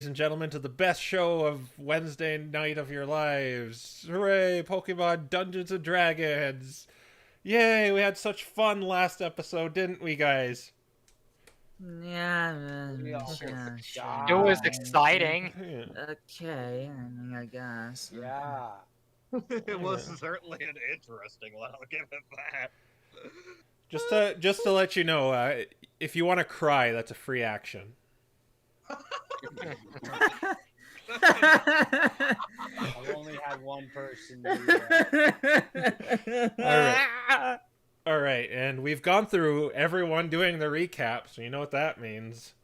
and gentlemen, to the best show of Wednesday night of your lives. Hooray, Pokemon Dungeons and Dragons. Yay, we had such fun last episode, didn't we, guys? Yeah, We almost sure. It was died. exciting. Yeah. Okay, I guess. Yeah. It was Yeah. certainly an interesting one, I'll give it that. Just to let you know, if you want to cry, that's a free action. I've only had one person do that. All right, and we've gone through everyone doing the recap, so you know what that means.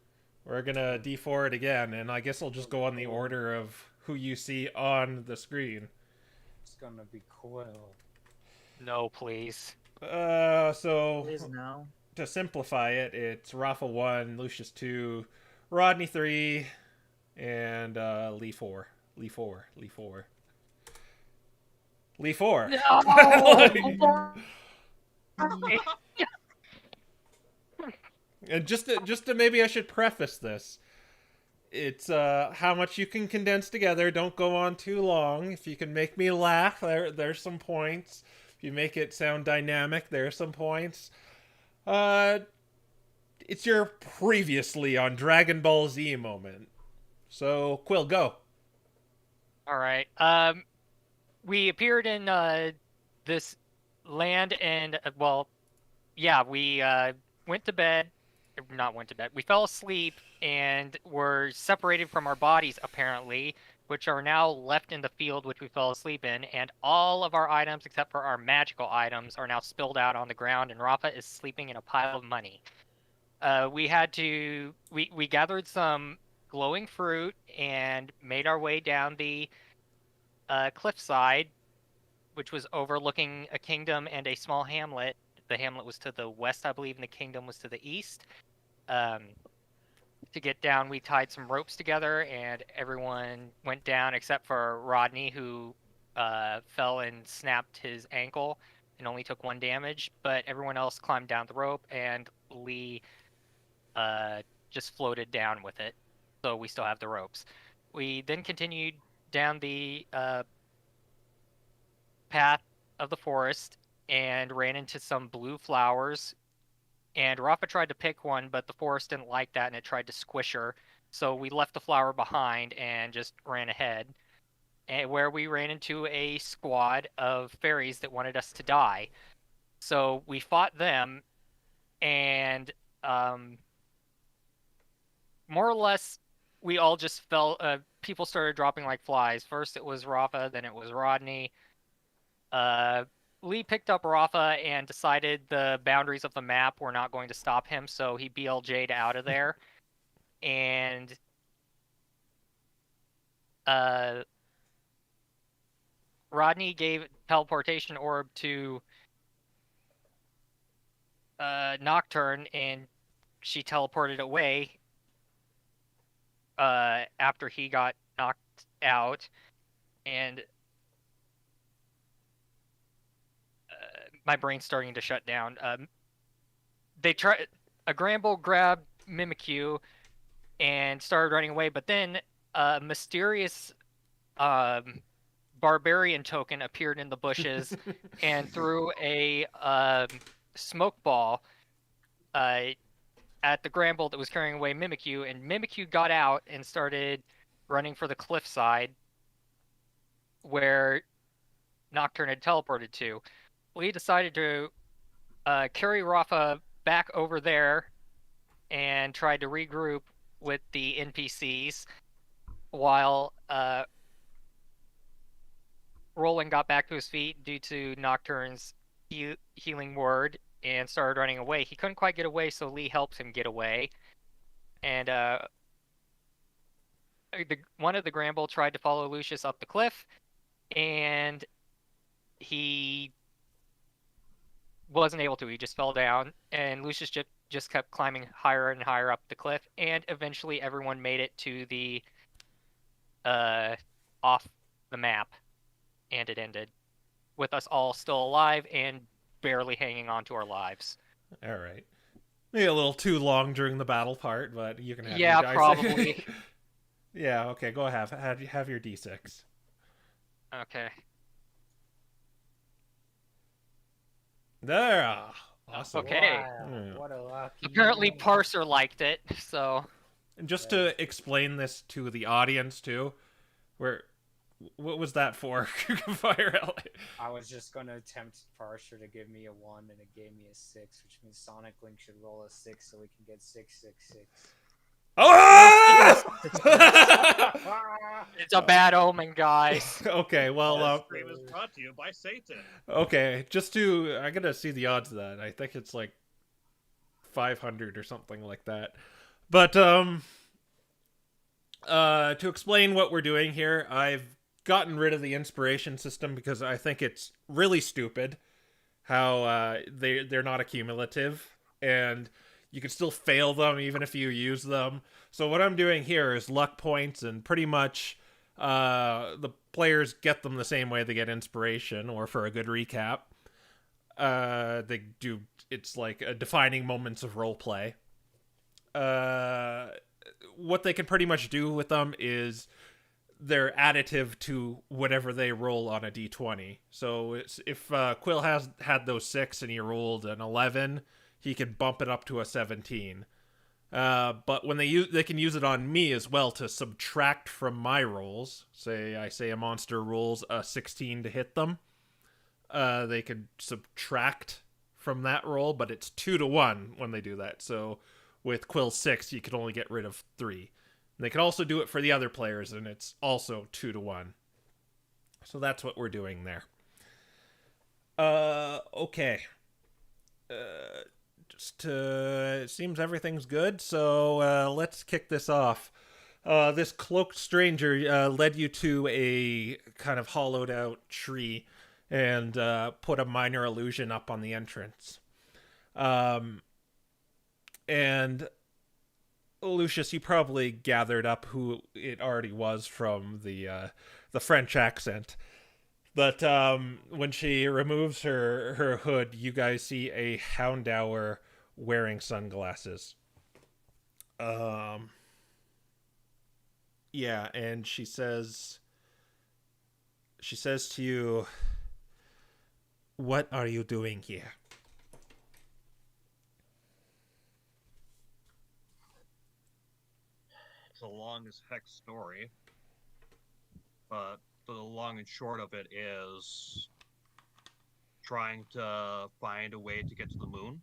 We're gonna D4 it again, and I guess I'll just go on the order of who you see on the screen. It's gonna be cool. No, please. So Please no. to simplify it, it's Raffa 1, Lucius 2, Rodney 3, and Lee 4. Lee 4. Lee 4. Lee 4. No! And just to maybe I should preface this. It's how much you can condense together. Don't go on too long. If you can make me laugh, there's some points. If you make it sound dynamic, there's some points. It's your previously on Dragon Ball Z moment. So, Quill, go. All right. We appeared in this land, and we went to bed. Not went to bed. We fell asleep and were separated from our bodies, apparently, which are now left in the field which we fell asleep in. And all of our items, except for our magical items, are now spilled out on the ground. And Raffa is sleeping in a pile of money. We gathered some glowing fruit and made our way down the cliffside, which was overlooking a kingdom and a small hamlet. The hamlet was to the west, I believe, and the kingdom was to the east. To get down, we tied some ropes together, and everyone went down except for Rodney, who fell and snapped his ankle and only took 1 damage. But everyone else climbed down the rope, and Lee just floated down with it. So we still have the ropes. We then continued down the path of the forest and ran into some blue flowers. And Raffa tried to pick one, but the forest didn't like that, and it tried to squish her. So we left the flower behind and just ran ahead, where we ran into a squad of fairies that wanted us to die. So we fought them, and more or less, we all just fell. People started dropping like flies. First it was Raffa, then it was Rodney. Lee picked up Raffa and decided the boundaries of the map were not going to stop him, so he BLJ'd out of there. And Rodney gave teleportation orb to Nocturne, and she teleported away after he got knocked out. And my brain's starting to shut down. A Gramble grabbed Mimikyu and started running away, but then a mysterious barbarian token appeared in the bushes and threw a smoke ball at the Gramble that was carrying away Mimikyu, and Mimikyu got out and started running for the cliffside where Nocturne had teleported to. Lee decided to carry Raffa back over there and tried to regroup with the NPCs while Roland got back to his feet due to Nocturne's healing word and started running away. He couldn't quite get away, so Lee helps him get away. And one of the Gramble tried to follow Lucius up the cliff, and he wasn't able to. He just fell down, and Lucius just kept climbing higher and higher up the cliff, and eventually everyone made it to the off the map, and it ended with us all still alive and barely hanging on to our lives. All right. Maybe a little too long during the battle part, but you can have Yeah, your dice. probably. Yeah, okay, go have your D6. Okay. There. Awesome. Okay. Wow, Yeah. what a lucky Apparently man. Parser liked it, so And just to explain this to the audience too, what was that for? Fire Alley. I was just gonna attempt Parser to give me a 1 and it gave me a 6, which means Sonic Link should roll a 6 so we can get 666. Oh! it's a bad omen, guys. Okay, well, This stream is brought to you by Satan. okay, I gotta see the odds of that. I think it's like 500 or something like that. But to explain what we're doing here, I've gotten rid of the inspiration system because I think it's really stupid how they're not accumulative and you can still fail them even if you use them. So what I'm doing here is luck points, and pretty much the players get them the same way they get inspiration. Or for a good recap, it's like a defining moments of role play. What they can pretty much do with them is they're additive to whatever they roll on a d20. So if Quill had those 6 and he rolled an 11, he could bump it up to a 17. But when they can use it on me as well to subtract from my rolls. Say a monster rolls a 16 to hit them. They could subtract from that roll, but it's 2 to 1 when they do that. So with Quill 6, you could only get rid of 3. And they can also do it for the other players, and it's also 2 to 1. So that's what we're doing there. Okay. It seems everything's good, so let's kick this off. This cloaked stranger led you to a kind of hollowed out tree and put a minor illusion up on the entrance. And Lucius, you probably gathered up who it already was from the French accent. But when she removes her hood, you guys see a Houndour wearing sunglasses. Yeah, and she says to you, "What are you doing here?" It's a long as heck story, but the long and short of it is trying to find a way to get to the moon.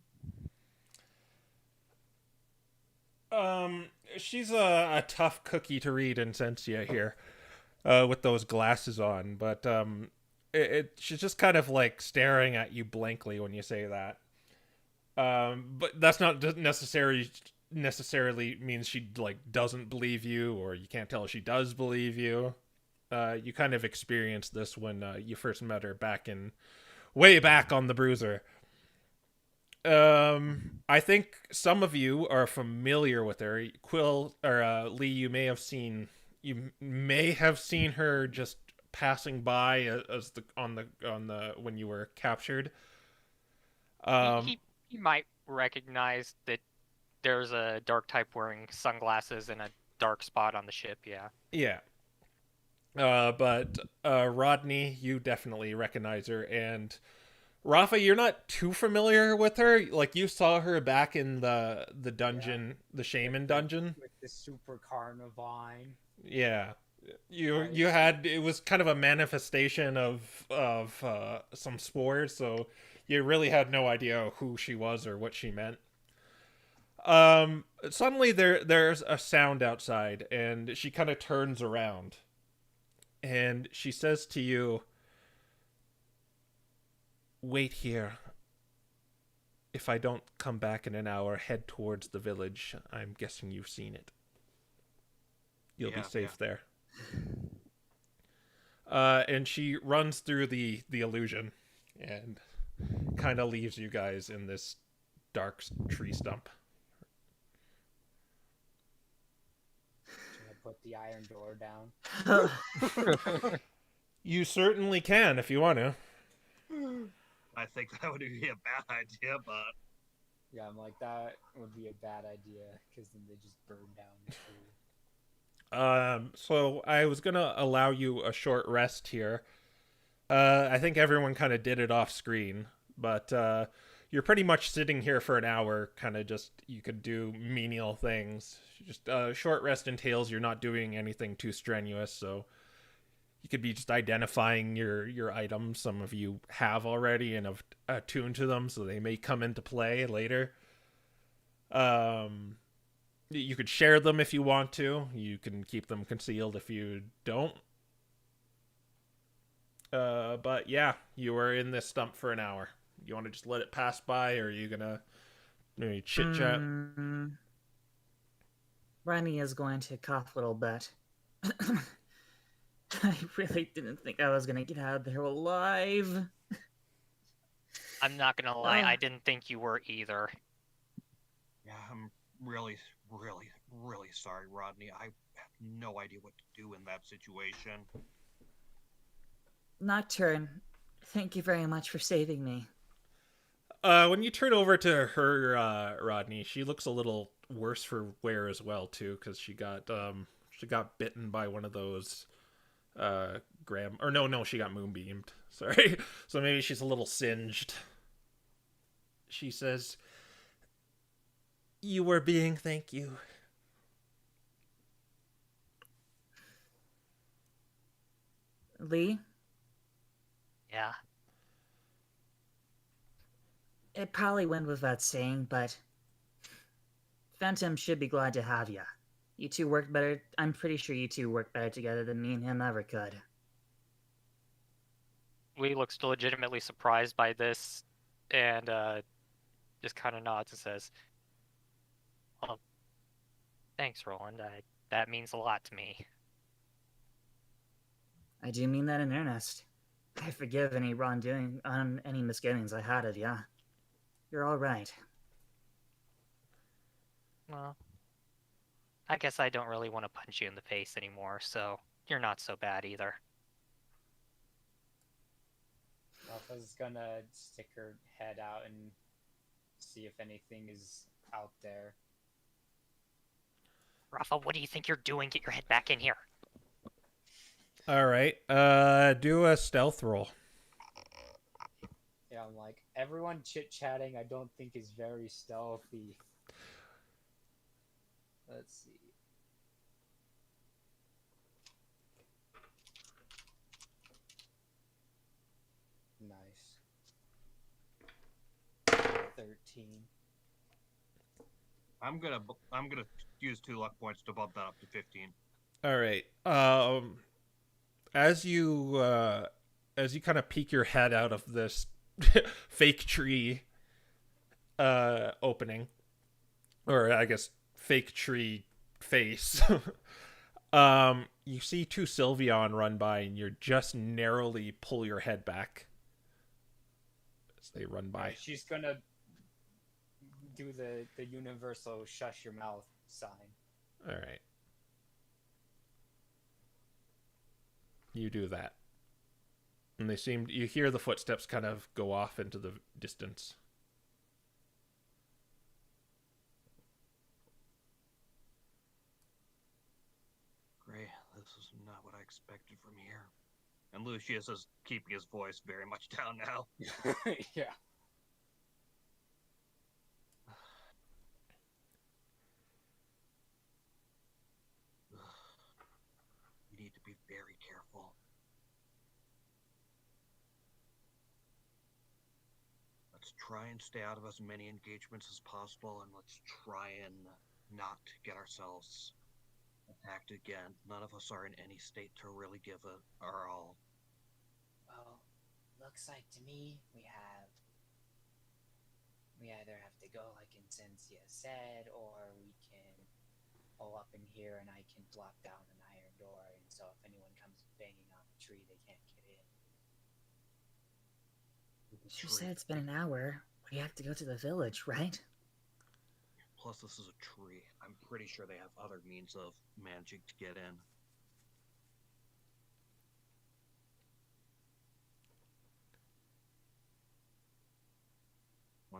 She's a tough cookie to read in Sensia here, with those glasses on, but she's just kind of like staring at you blankly when you say that. But that's not necessarily means she like doesn't believe you, or you can't tell if she does believe you. You kind of experienced this when you first met her way back on the Bruiser. I think some of you are familiar with her. Quill or Lee, you may have seen her just passing by as when you were captured. He might recognize that there's a dark type wearing sunglasses and a dark spot on the ship. Yeah. Yeah. But Rodney, you definitely recognize her, and Raffa, you're not too familiar with her. Like, you saw her back in the dungeon, the shaman dungeon. With the super carnivine. Yeah. It was kind of a manifestation of some spores, so you really had no idea who she was or what she meant. Suddenly there's a sound outside, and she kind of turns around. And she says to you, "Wait here. If I don't come back in an hour, head towards the village. I'm guessing you've seen it. You'll be safe there." And she runs through the illusion and kind of leaves you guys in this dark tree stump. Put the iron door down. You certainly can if you want to. I think that would be a bad idea, but Yeah, I'm like, that would be a bad idea, because then they just burn down the tree. So I was gonna allow you a short rest here. I think everyone kind of did it off screen, but you're pretty much sitting here for an hour, kind of just you could do menial things. Just short rest entails you're not doing anything too strenuous, so you could be just identifying your items. Some of you have already and have attuned to them, so they may come into play later. You could share them if you want to. You can keep them concealed if you don't. But yeah, you were in this stump for an hour. You want to just let it pass by, or are you gonna maybe chit chat? Rodney is going to cough a little bit. I really didn't think I was gonna get out of there alive. I'm not gonna lie, I didn't think you were either. Yeah, I'm really, really, really sorry, Rodney. I have no idea what to do in that situation. Nocturne, thank you very much for saving me. When you turn over to her, Rodney, she looks a little worse for wear as well too, because she got bitten by one of those she got moonbeamed. Sorry. So maybe she's a little singed. She says, "You were being thank you." Lee? Yeah. It probably went without saying, but Phantom should be glad to have you. You two work better. I'm pretty sure you two work better together than me and him ever could. Lee looks legitimately surprised by this and just kind of nods and says, "Well, thanks, Roland. That means a lot to me." I do mean that in earnest. I forgive any wrongdoing, any misgivings I had of ya. You're all right. Well, I guess I don't really want to punch you in the face anymore, so you're not so bad either. Raffa's gonna stick her head out and see if anything is out there. Raffa, what do you think you're doing? Get your head back in here. All right. Do a stealth roll. Yeah, I'm like, everyone chit-chatting I don't think is very stealthy. Let's see. Nice. 13. I'm gonna use 2 luck points to bump that up to 15. All right. As you kind of peek your head out of this fake tree opening, or I guess fake tree face, you see 2 Sylveon run by, and you just narrowly pull your head back as they run by. She's gonna do the universal shush your mouth sign. All right. You do that. And you hear the footsteps kind of go off into the distance. Great, this is not what I expected from here. And Lucius is keeping his voice very much down now. Yeah. We need to be very careful. Let's try and stay out of as many engagements as possible, and let's try and not get ourselves attacked again. None of us are in any state to really give it our all. Well, looks like to me we either have to go like Incensia said, or we can pull up in here and I can block down an iron door, and so if anyone comes banging on the tree, they can't get in. She said it's been an hour. We have to go to the village, right? Plus, this is a tree. I'm pretty sure they have other means of managing to get in.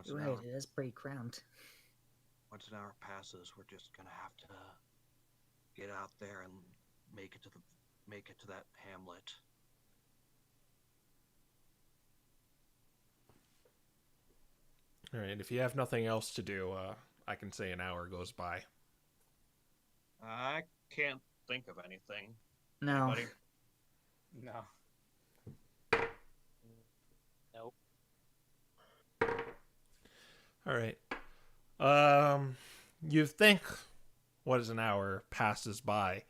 You're right, it is pretty cramped. Once an hour passes, we're just gonna have to get out there and make it to that hamlet. All right, if you have nothing else to do, I can say an hour goes by. I can't think of anything. No. Anybody? No. Nope. All right. You think what is an hour passes by,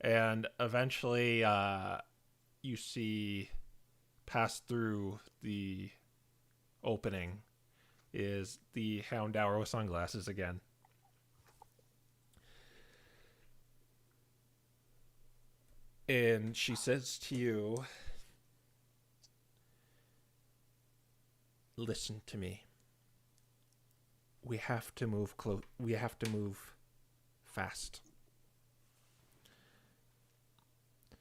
and eventually you see pass through the opening is the Hound Hour with sunglasses again. And she says to you, listen to me. We have to move we have to move fast.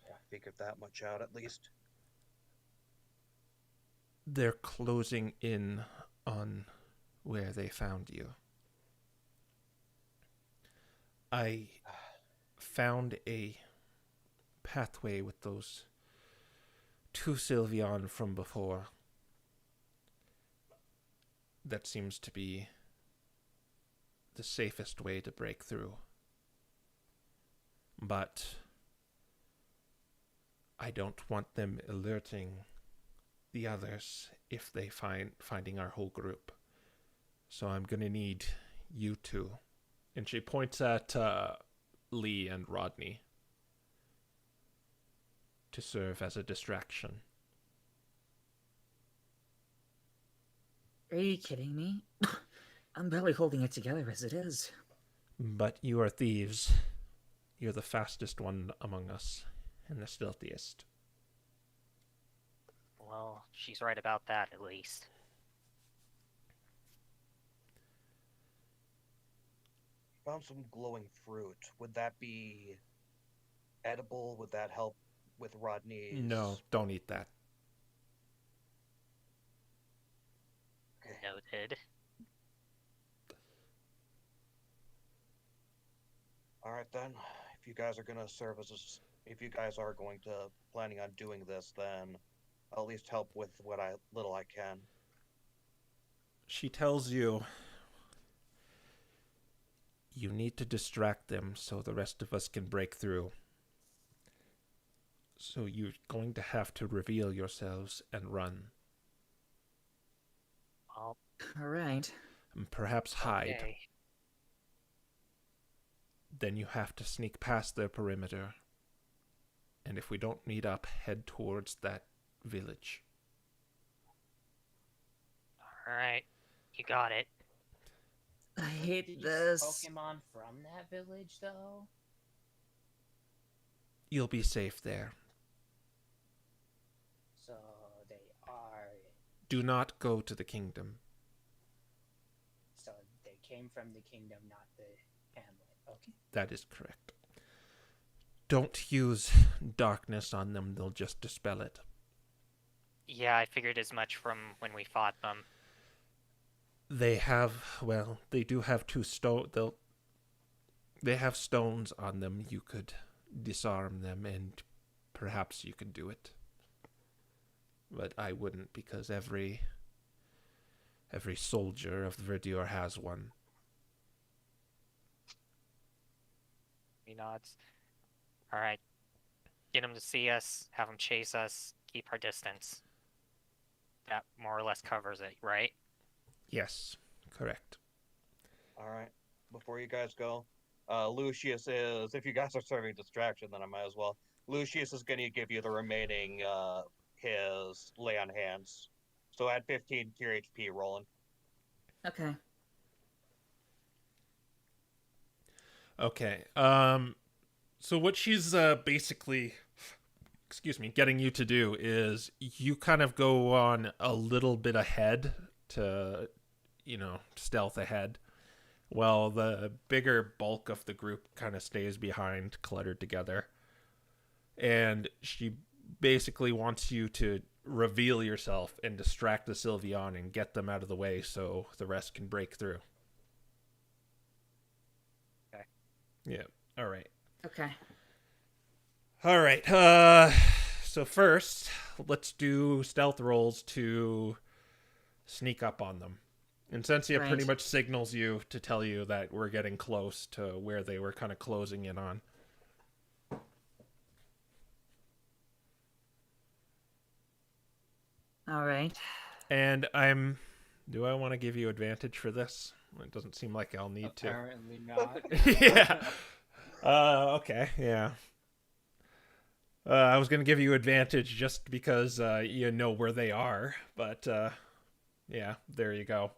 I figured that much out at least. They're closing in on where they found you. I found a pathway with those two Sylveon from before. That seems to be the safest way to break through. But I don't want them alerting the others if they finding our whole group. So I'm gonna need you two. And she points at Lee and Rodney to serve as a distraction. Are you kidding me? I'm barely holding it together as it is. But you are thieves. You're the fastest one among us, and the stealthiest. Well, she's right about that, at least. Found some glowing fruit. Would that be edible? Would that help with Rodney's? No, don't eat that. Okay. Noted. All right then. If you guys are gonna if you guys are planning on doing this, then I'll at least help with what little I can. She tells you you need to distract them so the rest of us can break through. So you're going to have to reveal yourselves and run. Well, All right. And perhaps hide. okay. Then you have to sneak past their perimeter. And if we don't meet up, head towards that village. Alright. You got it. I Did hate you see this. Pokemon from that village, though? You'll be safe there. So they are. Do not go to the kingdom. So they came from the kingdom, not the hamlet. Okay. That is correct. Don't use darkness on them, they'll just dispel it. Yeah, I figured as much from when we fought them. They do have they have stones on them. You could disarm them and perhaps you could do it. But I wouldn't, because every soldier of Verdure has one. He nods. Alright. Get him to see us, have him chase us, keep our distance. That more or less covers it, right? Yes, correct. All right. Before you guys go, Lucius is. If you guys are serving distraction, then I might as well. Lucius is going to give you the remaining his lay on hands. So add 15 to your HP, Roland. Okay. Okay. So what she's basically, getting you to do is you kind of go on a little bit ahead to, stealth ahead, while the bigger bulk of the group kind of stays behind, cluttered together. And she basically wants you to reveal yourself and distract the Sylveon and get them out of the way so the rest can break through. Okay. Yeah. All right. Okay. All right. So first, let's do stealth rolls to sneak up on them. And Sensia pretty Right. much signals you to tell you that we're getting close to where they were kind of closing in on. All right. And do I want to give you advantage for this? It doesn't seem like I'll need to. Apparently not. Yeah. Okay. Yeah. I was going to give you advantage just because you know where they are, but yeah, there you go.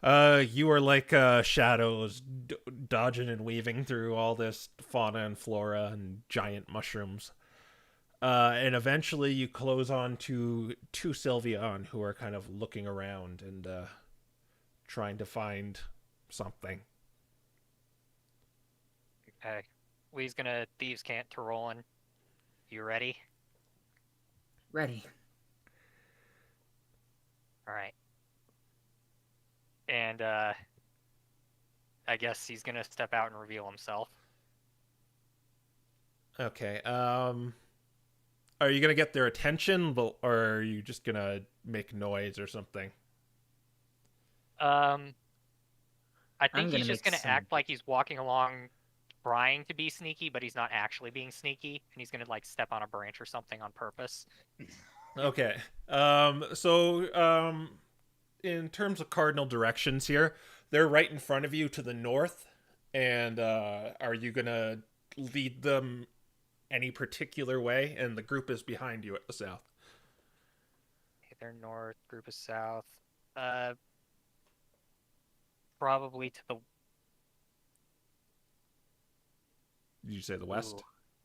You are like shadows dodging and weaving through all this fauna and flora and giant mushrooms. And eventually you close on to two Sylveon who are kind of looking around and trying to find something. Okay. Lee's gonna Thieves' Cant to Roland. You ready? Ready. Alright. And, I guess he's gonna step out and reveal himself. Okay. Are you gonna get their attention, or are you just gonna make noise or something? I think gonna he's just make gonna some- act like he's walking along trying to be sneaky, but he's not actually being sneaky, and he's gonna, like, step on a branch or something on purpose. Okay. In terms of cardinal directions here, they're right in front of you to the north, and are you gonna lead them any particular way? And the group is behind you at the south. Okay, they're north, group is south. Probably to the... Did you say the west?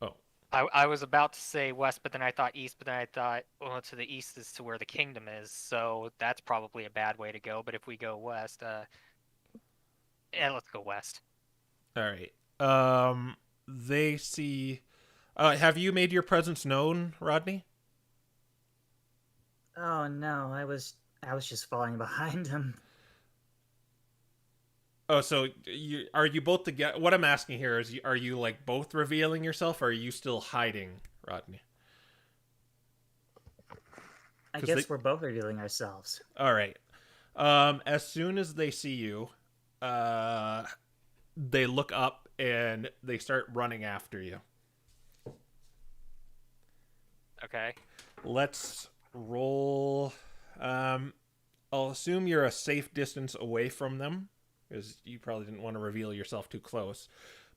Ooh. Oh. I was about to say west, but then I thought east, but then I thought, well, to the east is to where the kingdom is, so that's probably a bad way to go. But if we go west, yeah, let's go west. All right. They see. Have you made your presence known, Rodney? Oh no, I was just falling behind him. Oh, so are you both together? What I'm asking here is, are you like both revealing yourself, or are you still hiding, Rodney? I 'Cause guess they- we're both revealing ourselves. All right. As soon as they see you, they look up and they start running after you. Okay. Let's roll. I'll assume you're a safe distance away from them, because you probably didn't want to reveal yourself too close.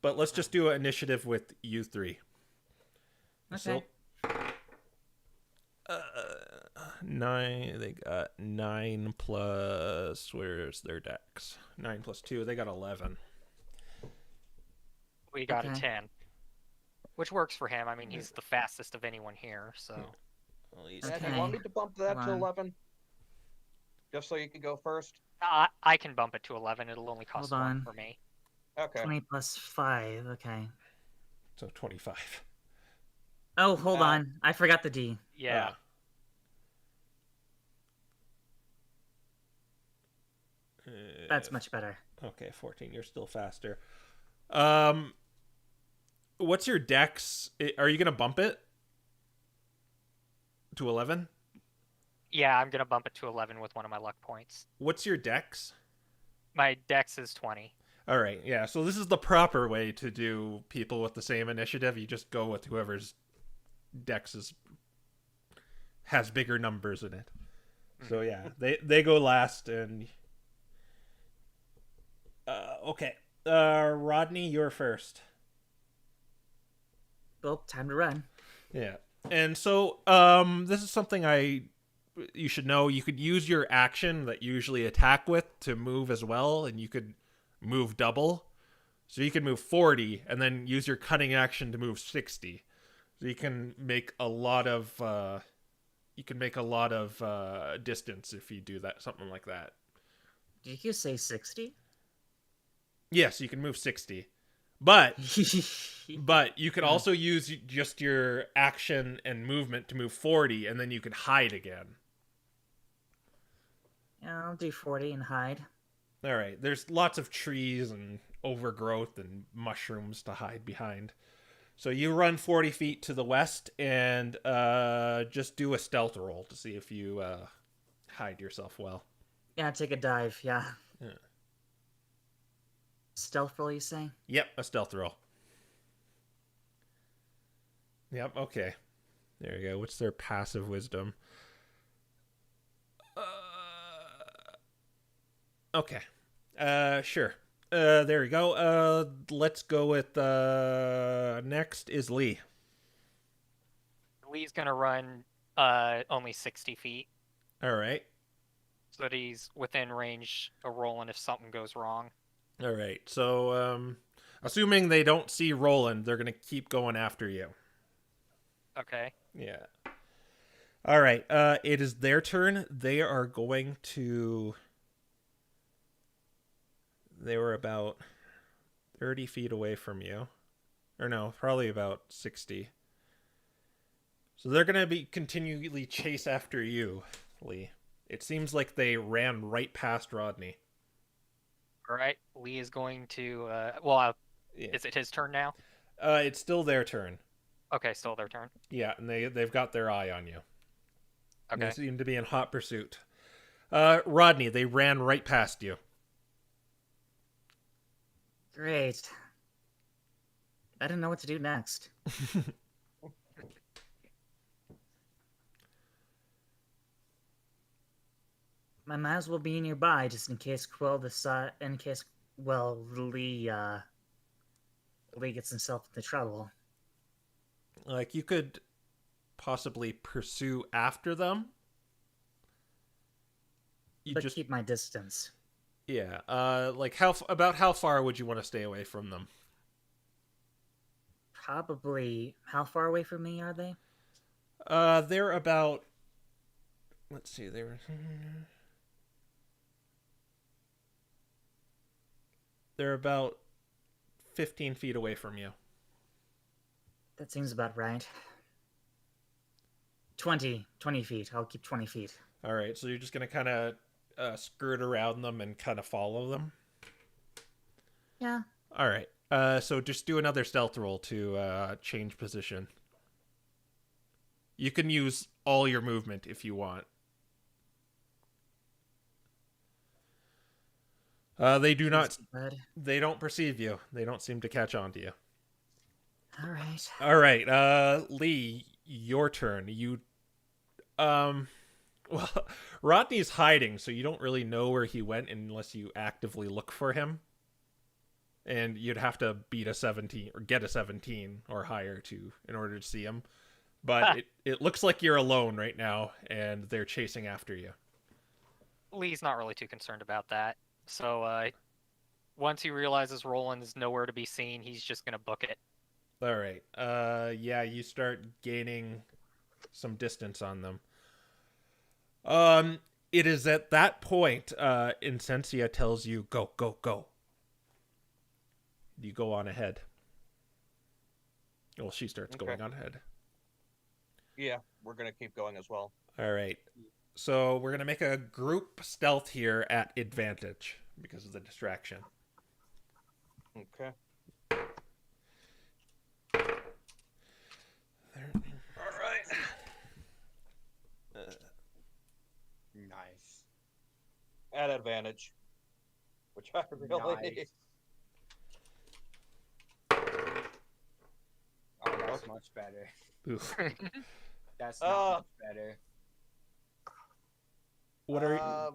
But let's just do an initiative with you three. Okay. So, 9. They got 9 plus. Where's their dex? 9 plus 2. They got 11. We got a Okay. 10. Which works for him. I mean, he's the fastest of anyone here, so... Well, he's Yeah, do Okay. you want me to bump that Hold to on. 11? Just so you can go first? I can bump it to 11. It'll only cost Hold 1 on. for me. Okay. 20 plus 5. Okay. So 25. Oh, hold Uh, on. I forgot the D. Yeah. That's much better. Okay, 14. You're still faster. What's your dex? Are you gonna bump it to 11? Yeah, I'm gonna bump it to 11 with one of my luck points. What's your dex? My dex is 20. All right, yeah. So this is the proper way to do people with the same initiative. You just go with whoever's dex has bigger numbers in it. So yeah, they go last, and okay. Rodney, you're first. Well, time to run. Yeah. And so this is something you should know. You could use your action that you usually attack with to move as well, and you could move double. So you can move 40 and then use your cutting action to move 60. So you can make a lot of distance if you do that, something like that. Did you say 60? Yes, you can move 60. But you could also use just your action and movement to move 40, and then you could hide again. Yeah, I'll do 40 and hide. All right. There's lots of trees and overgrowth and mushrooms to hide behind. So you run 40 feet to the west and just do a stealth roll to see if you hide yourself well. Yeah, take a dive. Yeah. Yeah. Stealth roll, you say? Yep, a stealth roll. Yep, okay. There you go. What's their passive wisdom? Okay. Sure. There we go. Let's go with next is Lee. Lee's gonna run only 60 feet, All right. so that he's within range of rolling if something goes wrong. All right. So, assuming they don't see Roland, they're gonna keep going after you. Okay. Yeah. All right. It is their turn. They are going to. They were about 30 feet away from you. Or no, probably about 60. So they're going to be continually chase after you, Lee. It seems like they ran right past Rodney. All right. Lee is going to. Yeah. Is it his turn now? It's still their turn. Okay, still their turn. Yeah, and they've got their eye on you. Okay. They seem to be in hot pursuit. Rodney, they ran right past you. Great. I don't know what to do next. I might as well be nearby just in case Lee gets himself into trouble. Like, you could possibly pursue after them. But keep my distance. Yeah. Like, about how far would you want to stay away from them? Probably. How far away from me are they? They're about. Let's see. They're about 15 feet away from you. That seems about right. 20 feet. I'll keep 20 feet. All right. So you're just gonna kind of skirt around them and kind of follow them. Yeah. All right. So just do another stealth roll to change position. You can use all your movement if you want. They do not. They don't perceive you. They don't seem to catch on to you. All right. All right. Lee, your turn. Well, Rodney's hiding, so you don't really know where he went unless you actively look for him. And you'd have to beat a 17 or get a 17 or higher in order to see him. But it looks like you're alone right now, and they're chasing after you. Lee's not really too concerned about that. So once he realizes Roland is nowhere to be seen, he's just gonna book it. All right. Yeah, you start gaining some distance on them. It is at that point, Insensia tells you, go, go, go. You go on ahead. Well, she starts going on ahead. Yeah, we're going to keep going as well. All right. So we're going to make a group stealth here at advantage because of the distraction. Okay. All right. Nice. At advantage. Which I really... Nice. Oh, that's much better. Oof. That's not much better. What are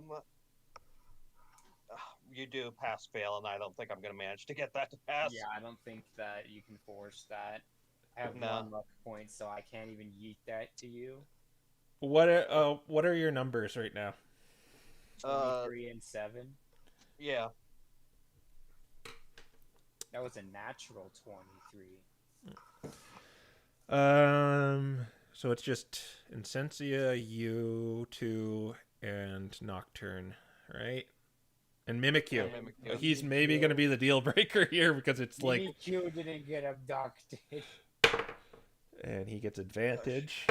you do pass fail, and I don't think I'm going to manage to get that to pass. Yeah, I don't think that you can force that. I have No. 1 luck point, so I can't even yeet that to you. What are your numbers right now? 23 and 7. Yeah. That was a natural 23. So it's just Insensia, you two, and Nocturne, right? And Mimikyu. And Mimikyu. He's maybe going to be the deal breaker here because it's like... Mimikyu didn't get abducted. And he gets advantage.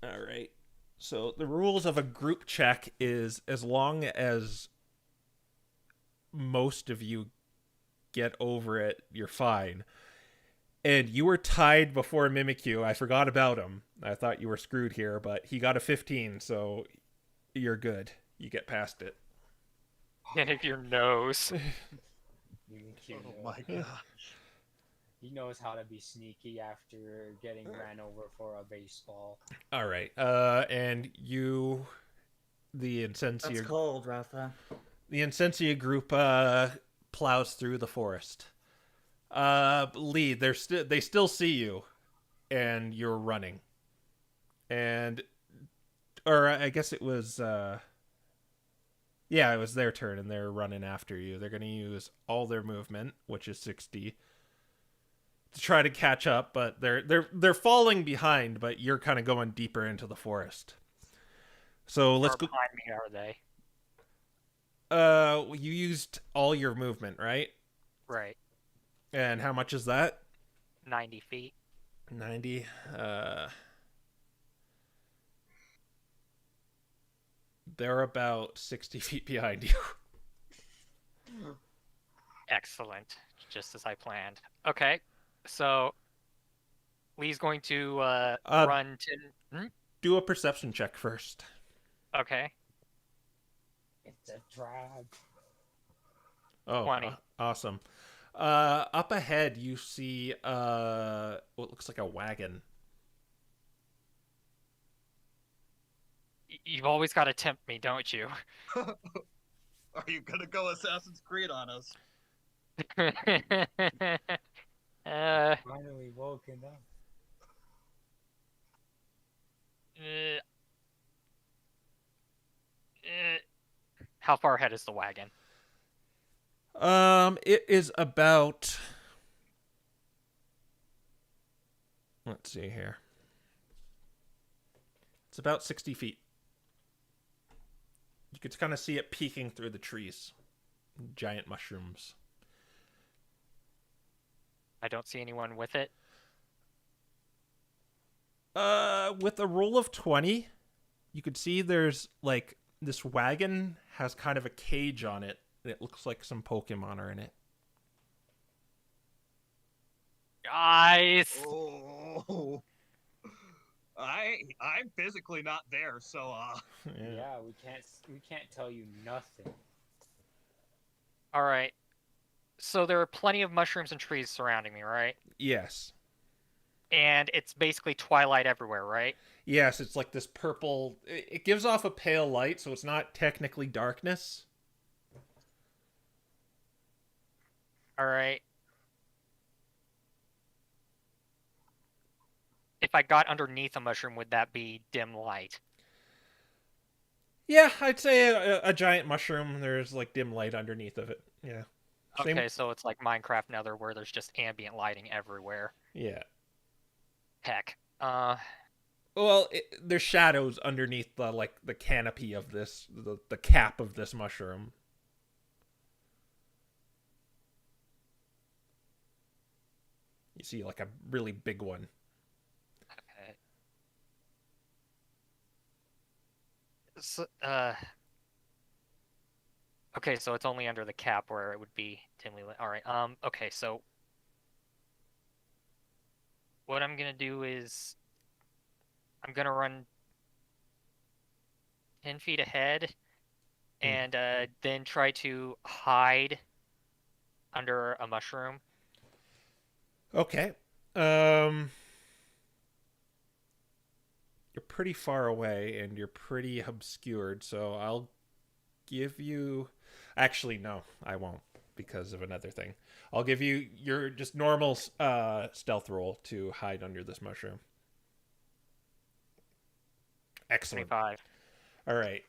All right. So the rules of a group check is as long as most of you get over it, you're fine. And you were tied before Mimikyu. I forgot about him. I thought you were screwed here, but he got a 15, so you're good. You get past it. And if your nose. Oh my gosh. He knows how to be sneaky after getting ran over for a baseball. All right. And you, the That's Insensia, cold, Raffa. the Insensia group plows through the forest. Lee, they still see you, and you're running. Or I guess it was, yeah, it was their turn, and they're running after you. They're going to use all their movement, which is 60, to try to catch up, but they're falling behind, but you're kind of going deeper into the forest. So let's Far go. behind me, are they? You used all your movement, right? Right. And how much is that? 90 feet. 90. They're about 60 feet behind you. Excellent. Just as I planned. Okay. So Lee's going to run to. Do a perception check first. Okay. It's a trap. Oh, 20. Awesome. Up ahead, you see what looks like a wagon. You've always got to tempt me, don't you? Are you gonna go Assassin's Creed on us? Finally woken up. How far ahead is the wagon? It is about. Let's see here. It's about 60 feet. You could kind of see it peeking through the trees. Giant mushrooms. I don't see anyone with it. With a roll of 20, you could see there's like this wagon has kind of a cage on it, and it looks like some Pokemon are in it. Guys, Oh, I'm physically not there, so Yeah, we can't tell you nothing. all right. So there are plenty of mushrooms and trees surrounding me, right? Yes. And it's basically twilight everywhere, right? Yes, it's like this purple. It gives off a pale light, so it's not technically darkness. All right. If I got underneath a mushroom, would that be dim light? Yeah, I'd say a giant mushroom. There's like dim light underneath of it. Yeah. Same- Okay, so it's like Minecraft Nether where there's just ambient lighting everywhere. Yeah. Heck. Well, there's shadows underneath the canopy of this, the cap of this mushroom. You see like a really big one. Okay. So, okay, so it's only under the cap where it would be dimly lit. All right. Okay, so what I'm gonna do is I'm gonna run 10 feet ahead and then try to hide under a mushroom. Okay. You're pretty far away and you're pretty obscured, so I'll give you. Actually, no, I won't because of another thing. I'll give you your just normal stealth roll to hide under this mushroom. Excellent. 25. All right.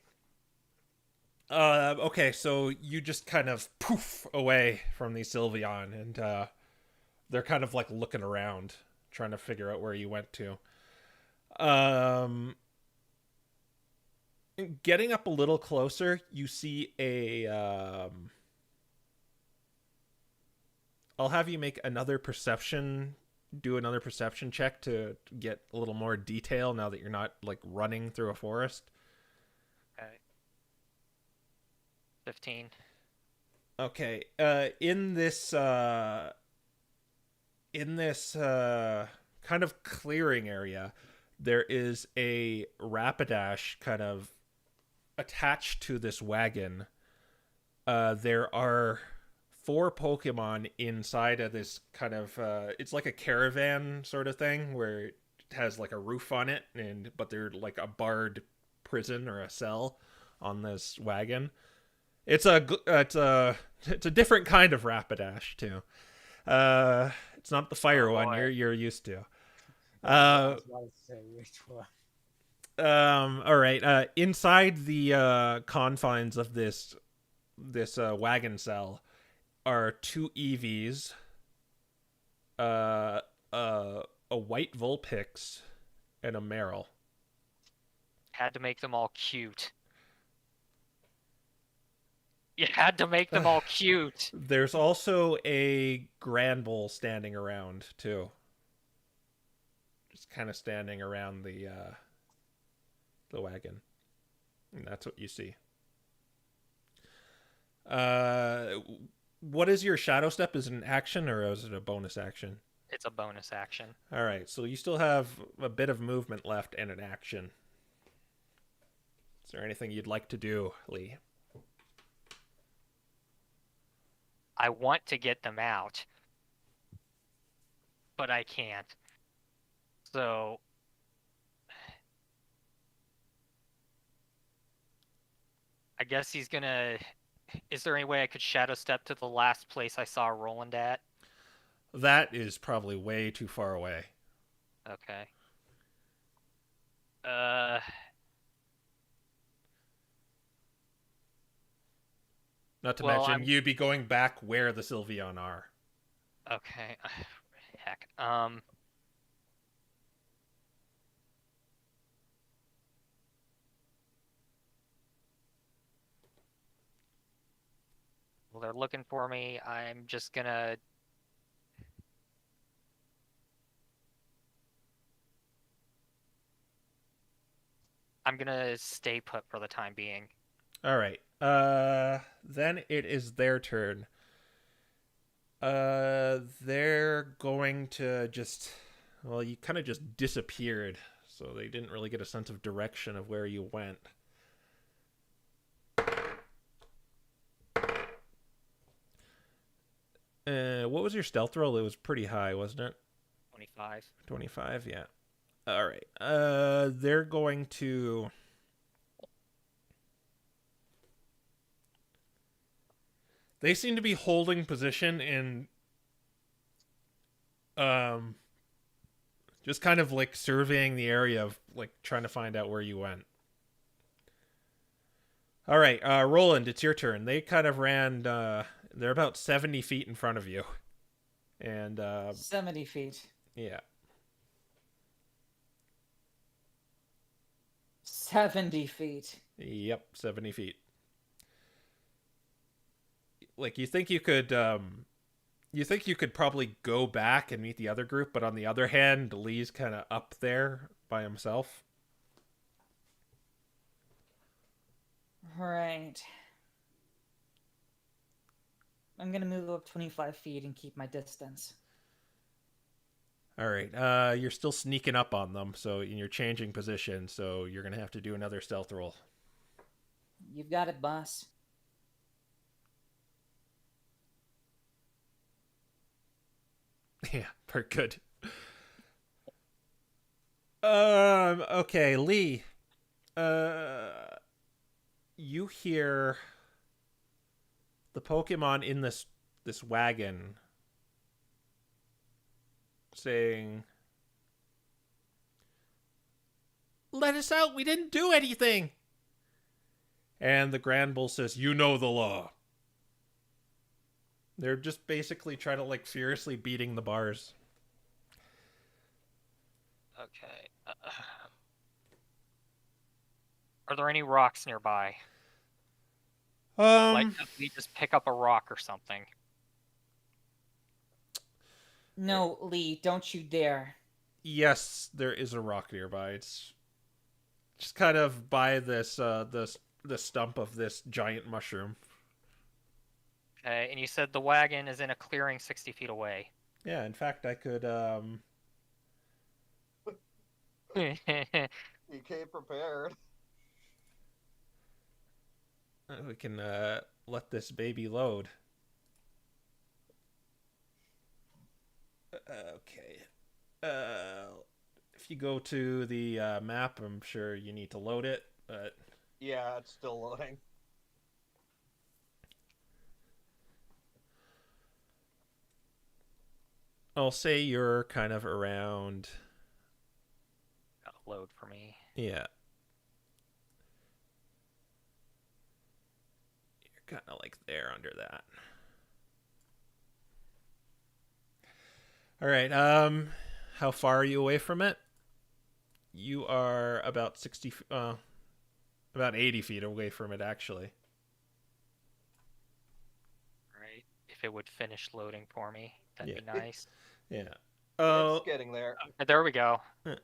Okay, so you just kind of poof away from the Sylveon, and they're kind of like looking around, trying to figure out where you went to. Getting up a little closer, you see a. I'll have you make another perception do another perception check to get a little more detail now that you're not like running through a forest. Okay. 15. Okay. In this kind of clearing area, there is a Rapidash kind of attached to this wagon. There are 4 Pokemon inside of this kind of it's like a caravan sort of thing where it has like a roof on it, but they're like a bard prison or a cell on this wagon. It's a different kind of Rapidash too. It's not the fire one you're used to. I was about to say which one. All right. Inside the confines of this wagon cell are 2 Eevees, a white Vulpix, and a Meryl. Had to make them all cute. You had to make them all cute. There's also a Granbull standing around too. Just kind of standing around the wagon. And that's what you see. What is your shadow step? Is it an action or is it a bonus action? It's a bonus action. All right, so you still have a bit of movement left and an action. Is there anything you'd like to do, Lee? I want to get them out, but I can't. So I guess he's gonna... Is there any way I could shadow step to the last place I saw Roland at? That is probably way too far away. Okay. Not to Well, mention, you'd be going back where the Sylveon are. Okay. Heck. Well, they're looking for me. I'm just gonna... I'm gonna stay put for the time being. All right. Then it is their turn. They're going to just... Well, you kind of just disappeared, so they didn't really get a sense of direction of where you went. What was your stealth roll? It was pretty high, wasn't it? 25. 25, yeah. All right. They're going to... They seem to be holding position in... just kind of like surveying the area of like trying to find out where you went. All right, Roland, it's your turn. They kind of ran... they're about 70 feet in front of you. And... 70 feet. Yeah. 70 feet. Yep, 70 feet. Like, you think you could probably go back and meet the other group, but on the other hand, Lee's kind of up there by himself. Right. I'm gonna move up 25 feet and keep my distance. All right. You're still sneaking up on them, so you're changing position, so you're gonna have to do another stealth roll. You've got it, boss. Yeah, very good. Okay, Lee. You hear the Pokemon in this wagon saying, "Let us out, we didn't do anything." And the Granbull says, "You know the law." They're just basically trying to like furiously beating the bars. Okay. Are there any rocks nearby? Like, if we just pick up a rock or something. No, Lee, don't you dare. Yes, there is a rock nearby. It's just kind of by this the stump of this giant mushroom. Okay, and you said the wagon is in a clearing 60 feet away. Yeah, in fact, I could You came prepared. we can let this baby load. Okay. If you go to the map, I'm sure you need to load it, but Yeah, it's still loading. I'll say you're kind of around. Gotta load for me. Yeah. You're kind of like there under that. All right. How far are you away from it? You are about 60, about 80 feet away from it, actually. Right. If it would finish loading for me, that'd be nice. Yeah. It's getting there. There we go. All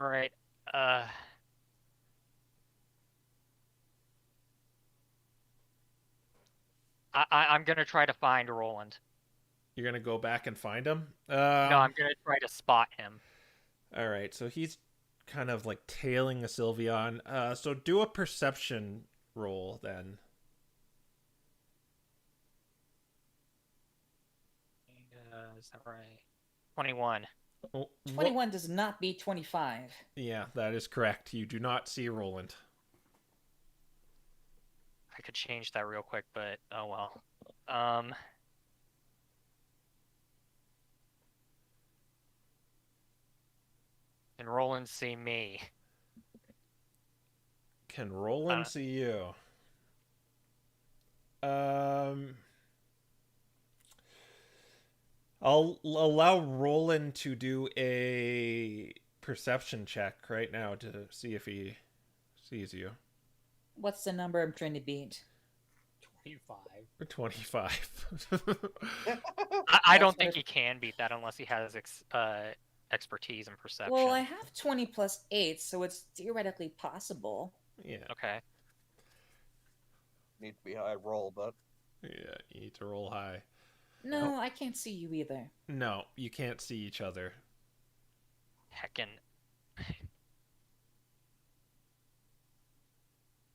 right. I'm gonna try to find Roland. You're gonna go back and find him. No, I'm gonna try to spot him. All right. So he's kind of like tailing a Sylveon. So do a perception roll then. Is that right? 21. 21 does not beat 25. Yeah, that is correct. You do not see Roland. I could change that real quick, but oh well. Can Roland see me? Can Roland see you? I'll allow Roland to do a perception check right now to see if he sees you. What's the number I'm trying to beat? 25. 25. I don't think he can beat that unless he has expertise in perception. Well, I have 20 plus 8, so it's theoretically possible. Yeah. Okay. Need to be high roll, but Yeah, you need to roll high. No, I can't see you either. No, you can't see each other. Heckin'.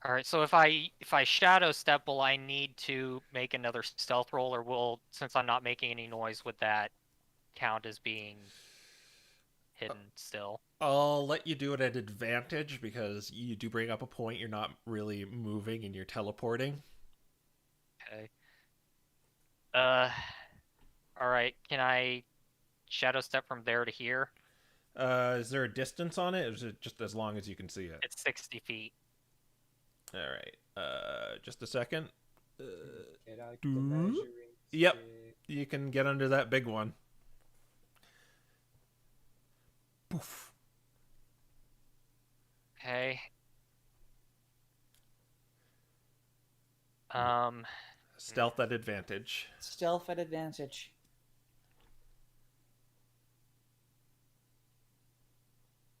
All right, so if I shadow step, will I need to make another stealth roll, or will, since I'm not making any noise, would that count as being hidden still? I'll let you do it at advantage because you do bring up a point. You're not really moving and you're teleporting. Okay. All right. Can I shadow step from there to here? Is there a distance on it, or is it just as long as you can see it? It's 60 feet. All right. Just a second. Get out the measuring Yep. stick. You can get under that big one. Poof. Okay. Stealth at advantage. Stealth at advantage.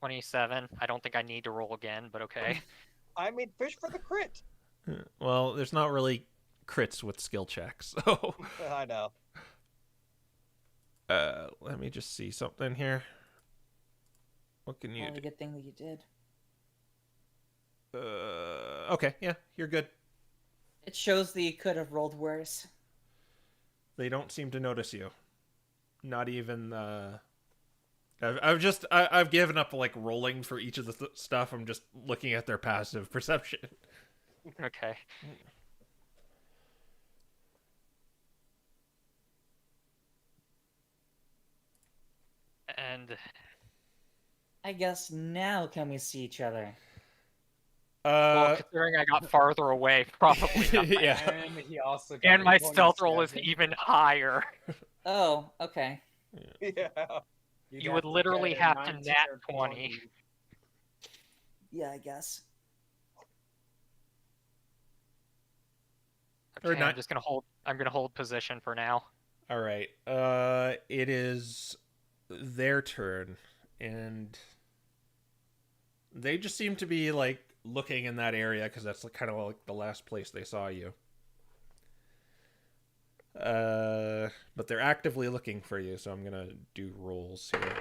$27. I don't think I need to roll again, but okay. I mean, fish for the crit. Well, there's not really crits with skill checks, so I know. let me just see something here. What can you Only do? good thing that you did. Okay, yeah, you're good. It shows that you could have rolled worse. They don't seem to notice you. Not even. I've given up like rolling for each of the stuff. I'm just looking at their passive perception. Okay. And I guess now can we see each other? well, considering I got farther away, probably not. Yeah. And he also got And a my stealth roll is 27. even higher. Oh, okay. Yeah. You got would to literally get a have to 19 nat or 20. Yeah, I guess. Or Okay, not- I'm just gonna hold. I'm gonna hold position for now. All right. It is their turn, and they just seem to be like looking in that area because that's kind of like the last place they saw you. But they're actively looking for you, so I'm gonna do rolls here.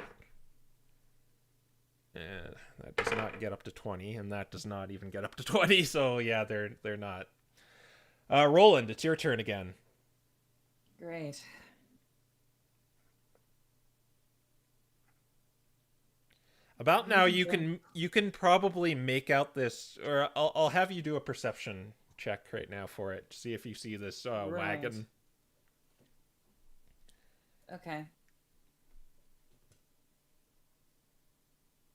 And that does not get up to 20, and that does not even get up to 20. So yeah, they're not. Roland, it's your turn again. Great. About now, you can probably make out this, or I'll have you do a perception check right now for it to see if you see this Right. wagon. Okay.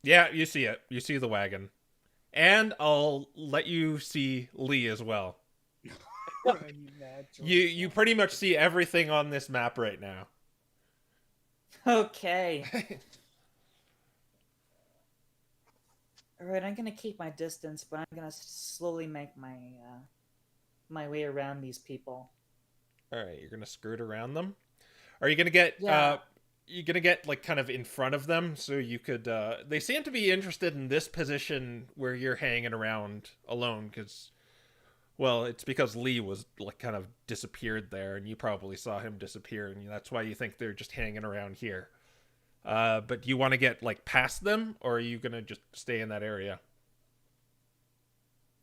Yeah, you see it. You see the wagon, and I'll let you see Lee as well. You pretty much see everything on this map right now. Okay. Alright, I'm gonna keep my distance, but I'm gonna slowly make my my way around these people. All right, you're gonna skirt around them. Are you gonna get Yeah. you're gonna get like kind of in front of them so you could they seem to be interested in this position where you're hanging around alone because, well, it's because Lee was like kind of disappeared there and you probably saw him disappear and that's why you think they're just hanging around here. But do you want to get like past them, or are you gonna just stay in that area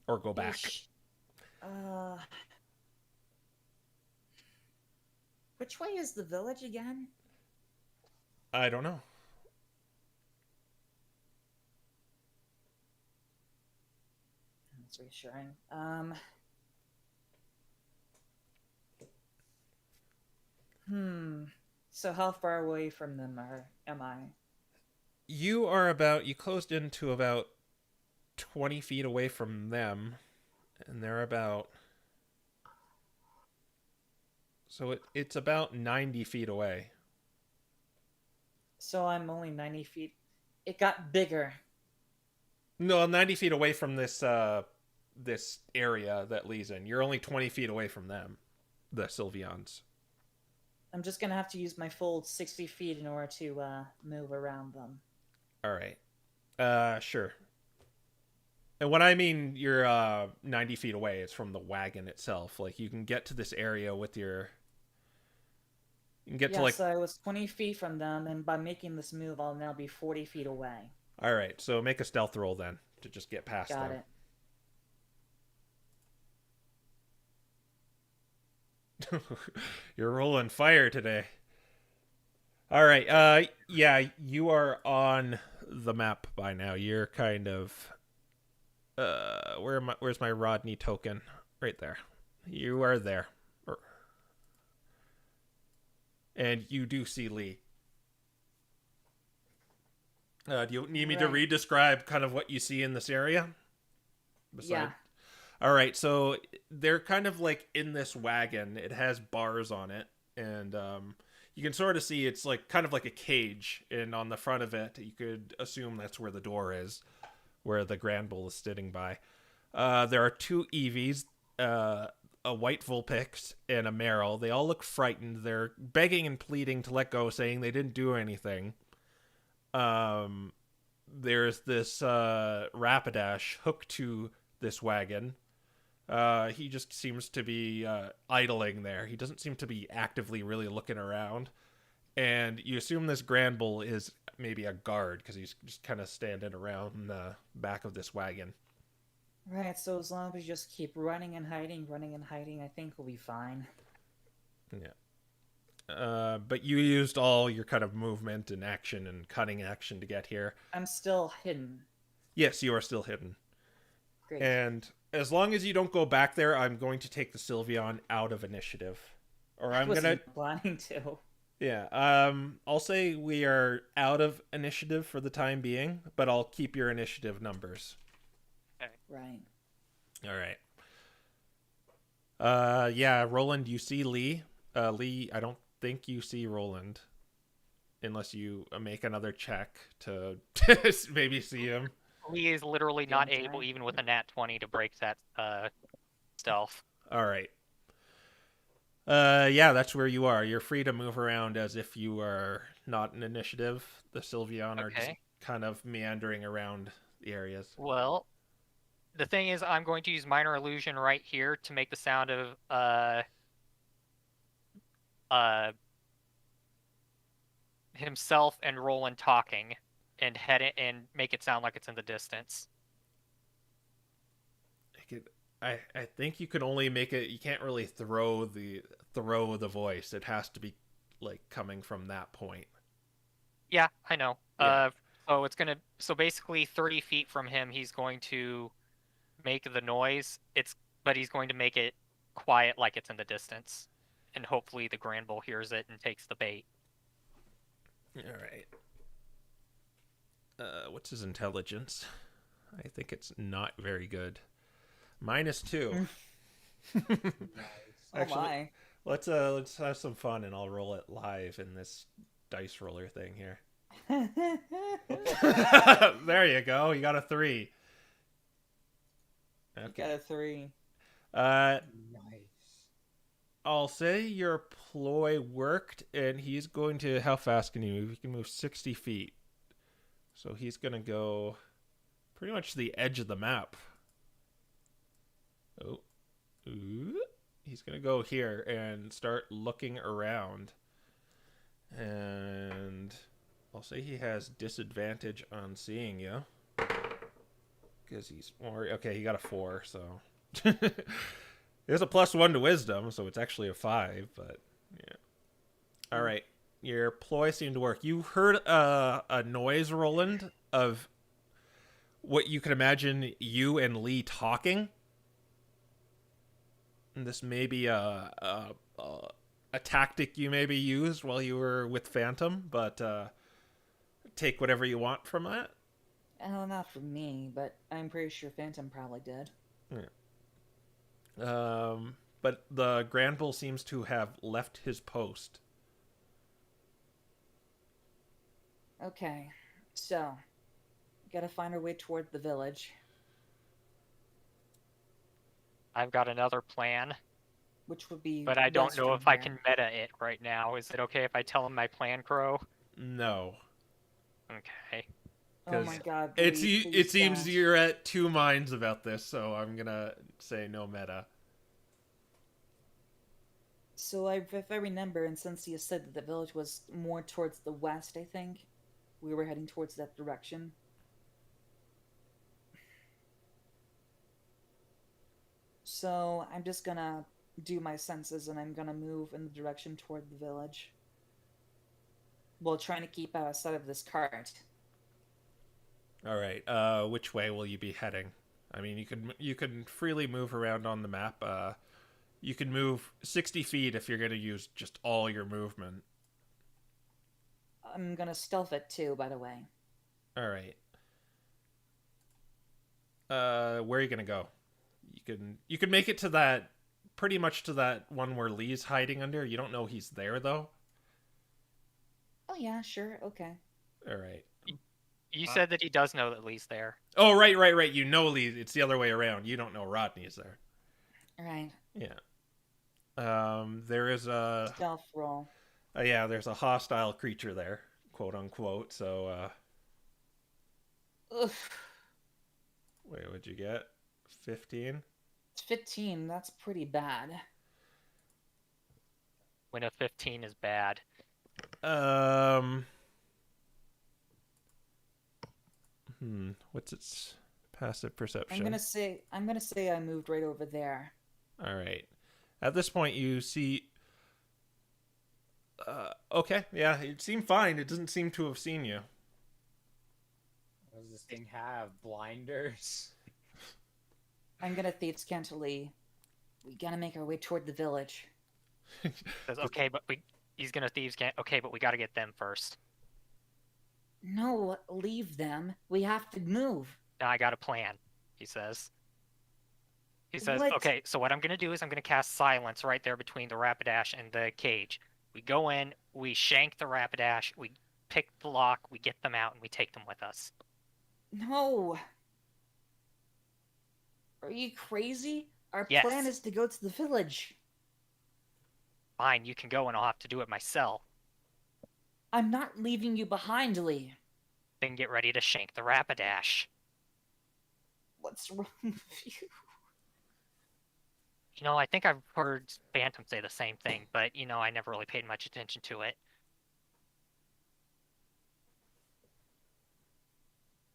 or go back? Which way is the village again? I don't know. That's reassuring. So how far away from them am I? You closed into about 20 feet away from them, and they're about, so it's about 90 feet away. So I'm only 90 feet. It got bigger. No, 90 feet away from this this area that Lee's in. You're only 20 feet away from them, the Sylveons. I'm just gonna have to use my full 60 feet in order to move around them. All right. Sure. And when I mean you're 90 feet away, it's from the wagon itself. Like, you can get to this area with your... You can get to, like... So I was 20 feet from them, and by making this move, I'll now be 40 feet away. All right, so make a stealth roll then to just get past them. Got it. You're rolling fire today. All right. Yeah, you are on the map by now. You're kind of where's my Rodney token? Right there. You are there. And you do see Lee. Do you need me to re-describe kind of what you see in this area? Yeah. All right, so they're kind of like in this wagon. It has bars on it, and you can sort of see it's like kind of like a cage, and on the front of it, you could assume that's where the door is, where the Grand Bull is sitting by. There are two Eevees, a white Vulpix, and a Meryl. They all look frightened. They're begging and pleading to let go, saying they didn't do anything. There's this Rapidash hooked to this wagon. He just seems to be idling there. He doesn't seem to be actively really looking around. And you assume this Grand Bull is maybe a guard because he's just kind of standing around the back of this wagon. Right, so as long as we just keep running and hiding, I think we'll be fine. Yeah. But you used all your kind of movement and action and cunning action to get here. I'm still hidden. Yes, you are still hidden. Great. And as long as you don't go back there, I'm going to take the Sylveon out of initiative. Or I'm going to... planning to. Yeah, I'll say we are out of initiative for the time being, but I'll keep your initiative numbers. Okay. Right. All right. Yeah, Roland, you see Lee. Lee, I don't think you see Roland. Unless you make another check to maybe see him. Lee is literally The not entire- able, even with a nat 20, to break that stealth. All right. Yeah, that's where you are. You're free to move around as if you are not an initiative. The Sylveon are just Okay. kind of meandering around the areas. Well, the thing is, I'm going to use Minor Illusion right here to make the sound of himself and Roland talking, and head it and make it sound like it's in the distance. I think you can only make it. You can't really throw the voice. It has to be like coming from that point. Yeah, I know. Yeah. So basically 30 feet from him, he's going to make the noise. But he's going to make it quiet, like it's in the distance, and hopefully the Grand Bull hears it and takes the bait. All right. What's his intelligence? I think it's not very good. -2. Oh my. Let's have some fun, and I'll roll it live in this dice roller thing here. There you go. You got a 3. Okay. Got a 3. Nice. I'll say your ploy worked, and he's going to. How fast can you move? He can move 60 feet. So he's going to go pretty much to the edge of the map. Oh. Ooh. He's going to go here and start looking around. And I'll say he has disadvantage on seeing you. Because he's more. Okay, he got a 4, so. There's a +1 to wisdom, so it's actually a 5, but yeah. All right. Your ploy seemed to work. You heard a noise, Roland, of what you could imagine you and Lee talking. And this may be a tactic you maybe used while you were with Phantom, but take whatever you want from that. Oh, not from me, but I'm pretty sure Phantom probably did. Yeah. But the Grand Bull seems to have left his post. Okay, so gotta find our way toward the village, I've got another plan, which would be. but I don't know western if I here. can meta it right now. Is it okay if I tell him my plan, Crow? No. Okay. Oh my 'Cause god! It please seems don't. you're at 2 minds about this, so I'm gonna say no meta. So if I remember, and since you said that the village was more towards the west, I think we were heading towards that direction. So I'm just gonna do my senses, and I'm gonna move in the direction toward the village, while trying to keep out of sight of this cart. All right. Which way will you be heading? I mean, you can freely move around on the map. You can move 60 feet if you're going to use just all your movement. I'm gonna stealth it too, by the way. All right. Where are you going to go? You can make it to that, pretty much to that one where Lee's hiding under. You don't know he's there though. Oh yeah, sure, okay. All right. You said that he does know that Lee's there. Oh, right. You know Lee. It's the other way around. You don't know Rodney's there. Alright. Yeah. There is a Stealth roll. yeah. There's a hostile creature there, quote unquote. So Ugh. wait, what'd you get? 15. It's 15, that's pretty bad. When a 15 is bad. What's its passive perception? I'm gonna say I moved right over there. All right. At this point, you see. Okay, yeah, it seemed fine. It doesn't seem to have seen you. What does this thing have? Blinders? I'm gonna Thieves' Cantilee. We gotta make our way toward the village. Says, okay, but he's gonna thieves can't. Okay, but we gotta get them first. No, leave them. We have to move. Now I got a plan. He says. He says, What? okay, so what I'm gonna do is I'm gonna cast silence right there between the Rapidash and the cage. We go in, we shank the Rapidash, we pick the lock, we get them out, and we take them with us. No, Are you crazy? Our Yes. plan is to go to the village. Fine, you can go and I'll have to do it myself. I'm not leaving you behind, Lee. Then get ready to shank the Rapidash. What's wrong with you? You know, I think I've heard Phantom say the same thing, but, you know, I never really paid much attention to it.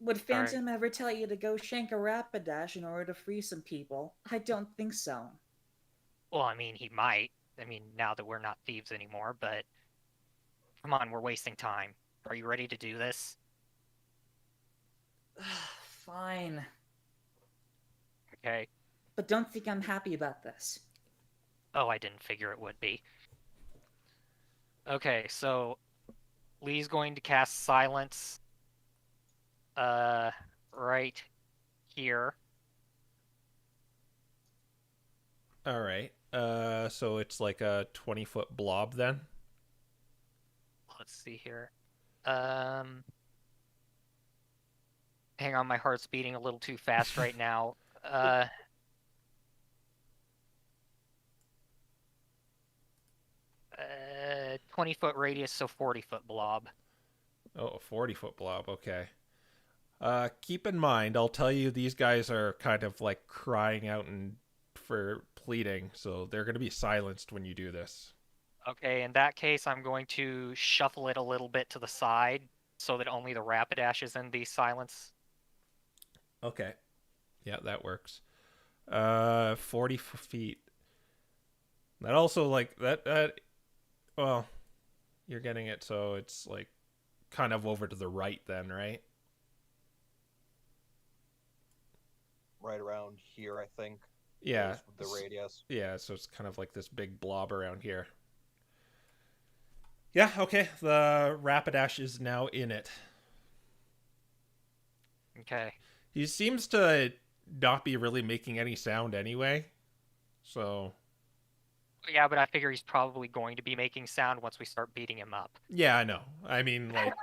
Would Phantom ever tell you to go shank a Rapidash in order to free some people? I don't think so. Well, I mean, he might. I mean, now that we're not thieves anymore, but... Come on, we're wasting time. Are you ready to do this? Fine. Okay. But don't think I'm happy about this. Oh, I didn't figure it would be. Okay, so... Lee's going to cast Silence... right here. All right. So it's like a 20-foot blob then? Let's see here. Hang on, my heart's beating a little too fast right now. 20-foot radius, so 40-foot blob. Oh, a 40-foot blob. Okay. Keep in mind, I'll tell you, these guys are kind of like crying out and for pleading, so they're going to be silenced when you do this. Okay, in that case, I'm going to shuffle it a little bit to the side so that only the Rapidash is in the silence. Okay. Yeah, that works. 40 feet. That also, like, that, well, you're getting it, so it's, like, kind of over to the right then, right? Right around here, I think. Yeah. The radius. Yeah, so it's kind of like this big blob around here. Yeah, okay. The Rapidash is now in it. Okay. He seems to not be really making any sound anyway. So... Yeah, but I figure he's probably going to be making sound once we start beating him up. Yeah, I know. I mean, like...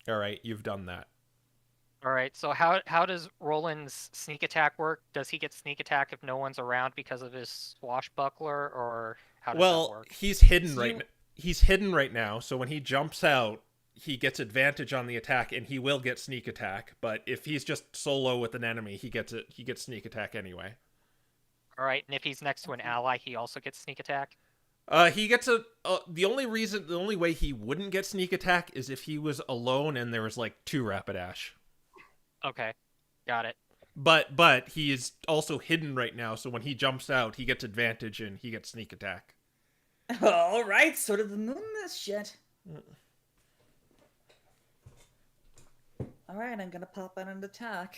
Alright, you've done that. Alright, so how does Roland's sneak attack work? Does he get sneak attack if no one's around because of his swashbuckler, or how does that work? He's hidden he's hidden right now, so when he jumps out, he gets advantage on the attack, and he will get sneak attack. But if he's just solo with an enemy, he gets sneak attack anyway. Alright, and if he's next to an ally, he also gets sneak attack? He gets the only way he wouldn't get sneak attack is if he was alone and there was like 2 Rapidash. Okay, got it. But he is also hidden right now, so when he jumps out, he gets advantage and he gets sneak attack. All right, so did the moon this shit. All right, I'm gonna pop out an attack.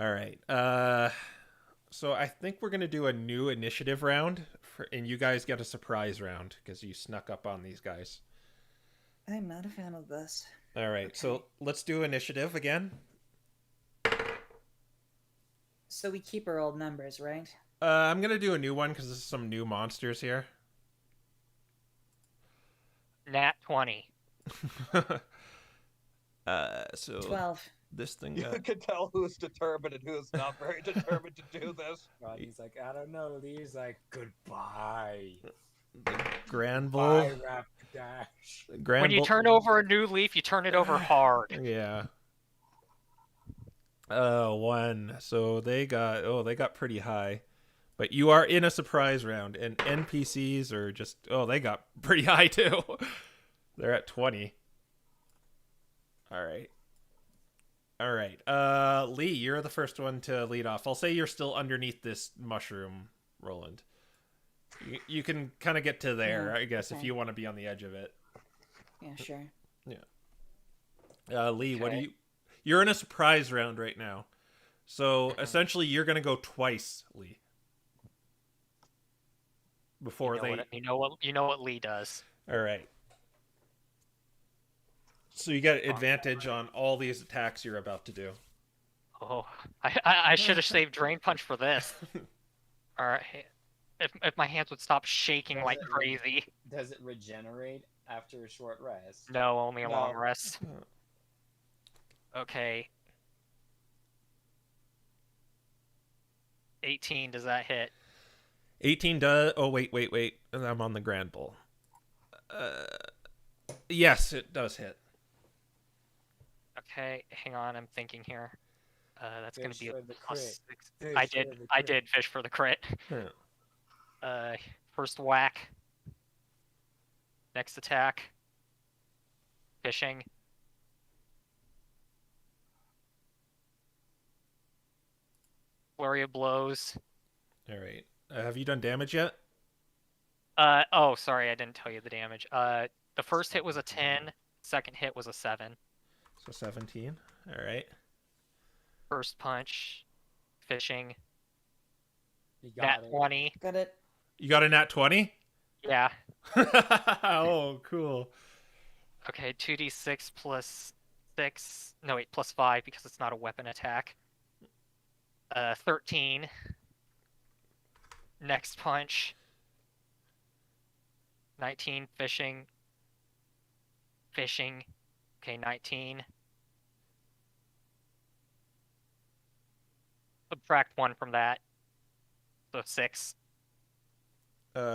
All right. So I think we're gonna do a new initiative round, and you guys get a surprise round because you snuck up on these guys. I'm not a fan of this. All right, Okay. so let's do initiative again. So we keep our old numbers, right? I'm gonna do a new one because there's some new monsters here. Nat 20. So 12. this thing You got... can tell who's determined and who's not very determined to do this. Rodney's like, I don't know. Lee's like, goodbye. Granville. Bye, Rapidash. Granville. When you turn over a new leaf, you turn it over hard. Yeah. 1. So they got pretty high. But you are in a surprise round, and NPCs are just they got pretty high too. They're at 20. All right. Lee, you're the first one to lead off. I'll say you're still underneath this mushroom, Roland. You can kind of get to there, Yeah, I guess, if okay. you want to be on the edge of it. Yeah, sure. Lee, what do Okay. you... You're in a surprise round right now. So, essentially, you're going to go twice, Lee. Before You know what Lee does. All right. So you get advantage on all these attacks you're about to do. Oh, I should have saved Drain Punch for this. All right, if my hands would stop shaking like crazy. Does it regenerate after a short rest? No, only a No. long rest. Okay. 18, does that hit? 18 does. Oh, wait. I'm on the Grand Bull. Yes, it does hit. Okay, hang on, I'm thinking here. That's going to Fish be a for the plus crit. 6. Fish I for did. the I crit. did fish for the crit. Yeah. First whack. Next attack. Fishing. Flurry of blows. All right. Have you done damage yet? Oh, sorry, I didn't tell you the damage. The first hit was a 10. Second hit was a 7. So 17. All right. First punch. Fishing. You got Nat it. 20. Got it. You got a nat 20? Yeah. Oh, cool. Okay, 2d6 plus 6. No, wait, plus 5 because it's not a weapon attack. 13. Next punch. 19, fishing. Fishing. Okay, 19. Subtract 1 from that. So 6.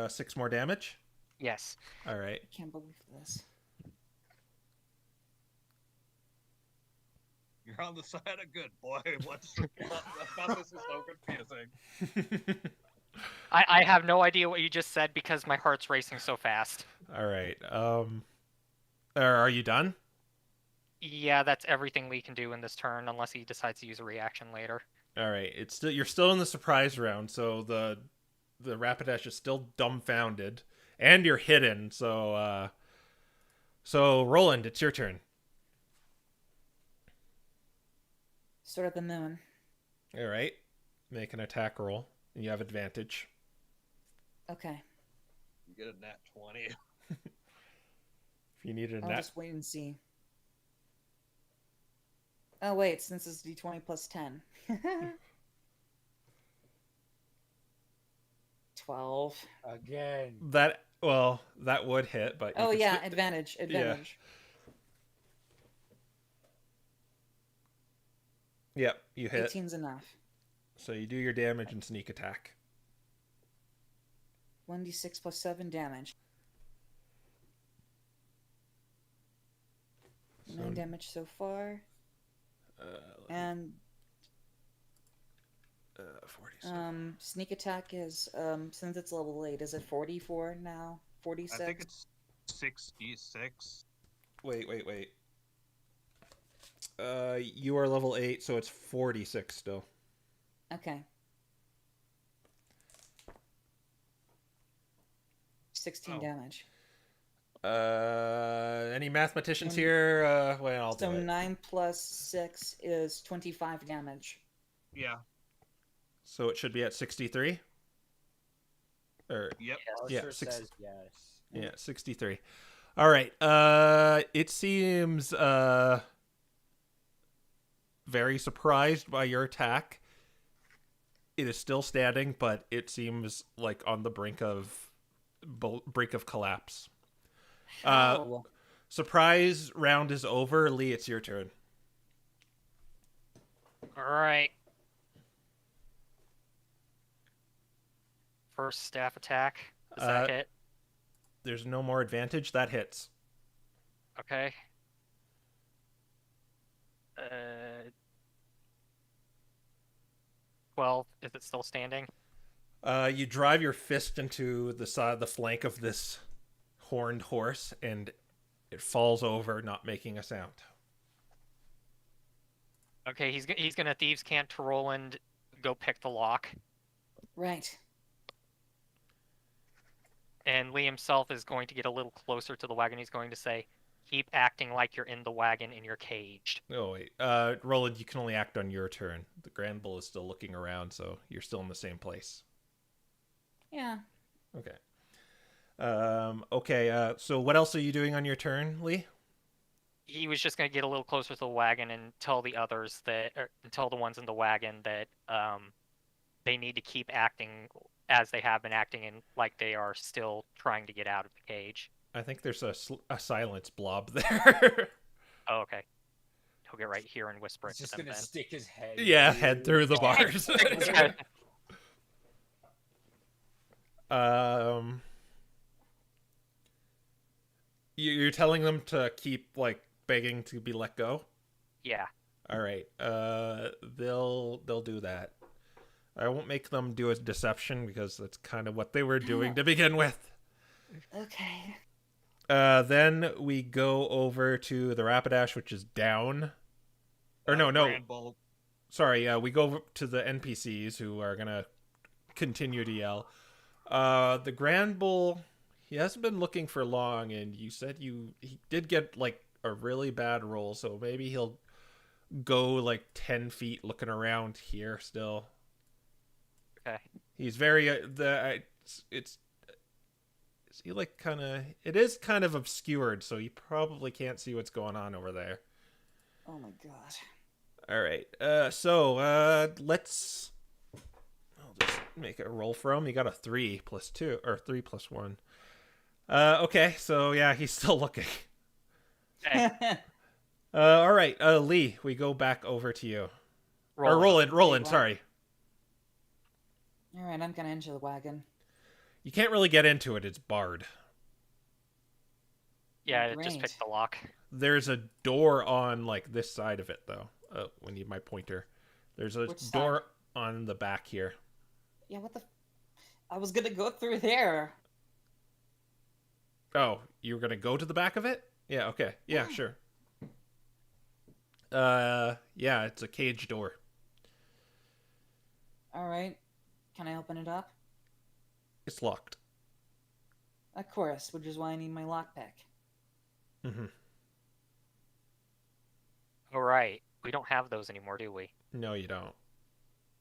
6 more damage? Yes. All right. I can't believe this. You're on the side of good, boy. What's I thought this was so confusing. I have no idea what you just said because my heart's racing so fast. All right. Are you done? Yeah, that's everything Lee can do in this turn unless he decides to use a reaction later. All right. You're still in the surprise round, so the Rapidash is still dumbfounded, and you're hidden. So Roland, it's your turn. Sword at the moon. All right. Make an attack roll, and you have advantage. Okay. You get a nat 20. If you needed a I'll nat. just wait and see. Oh wait, since it's d20 plus 10. 12. Again. That would hit, but you Oh could yeah, sti- advantage. Yep, you hit. 18's enough. So you do your damage and sneak attack. 1d6 plus 7 damage. So, 9 damage so far. And 47. sneak attack is since it's level 8, is it 44 now? 46? I think it's 66. Wait. You are level 8, so it's 46 still. Okay. 16 damage. Any mathematicians here? I'll do So it. 9 plus 6 is 25 damage. Yeah. So it should be at 63? Or Yep. Yeah, Archer 6 says yes. yeah, 63. All right. It seems very surprised by your attack. It is still standing, but it seems like on the brink of collapse. How? Surprise round is over. Lee, it's your turn. Alright. First staff attack. Does that hit? There's no more advantage. That hits. Okay. 12. Is it still standing? You drive your fist into the flank of this horned horse, and it falls over, not making a sound. Okay, he's gonna Thieves' Cant to Roland, go pick the lock. Right. And Lee himself is going to get a little closer to the wagon. He's going to say, keep acting like you're in the wagon and you're caged. Oh, wait. Roland, you can only act on your turn. The Grand Bull is still looking around, so you're still in the same place. Yeah. Okay. Okay, so what else are you doing on your turn, Lee? He was just going to get a little closer to the wagon and tell the others tell the ones in the wagon that they need to keep acting as they have been acting and like they are still trying to get out of the cage. I think there's a silence blob there. Oh, okay. will get right here and whisper He's it just to them gonna then. stick his head. Yeah, head through the bars. You're telling them to keep like begging to be let go? Yeah. All right. They'll do that. I won't make them do a deception because that's kind of what they were doing to begin with. Okay. Then we go over to the Rapidash, which is down. Or no. Grand Bull. Sorry, we go to the NPCs who are gonna continue to yell. The Grand Bull, he hasn't been looking for long, and you said he did get like a really bad roll, so maybe he'll go like 10 feet looking around here still. Okay. He's very it's is he like kind of, it is kind of obscured, so you probably can't see what's going on over there. Oh my god. All right. So let's. I'll just make a roll for him. He got a 3 + 2 or 3 + 1. Okay. So yeah, he's still looking. Okay. All right. Lee, we go back over to you. Or Roland. What? Sorry. All right, I'm gonna enter the wagon. You can't really get into it. It's barred. Yeah, it just Great. picked the lock. There's a door on like this side of it, though. We need my pointer. There's a Which door on the back here. Yeah, what the? I was gonna go through there. Oh, you were gonna go to the back of it? Yeah. Okay. Yeah. Yeah. Sure. Yeah, it's a cage door. All right. Can I open it up? It's locked. Of course, which is why I need my lockpick. Mm-hmm. All right. We don't have those anymore, do we? No, you don't.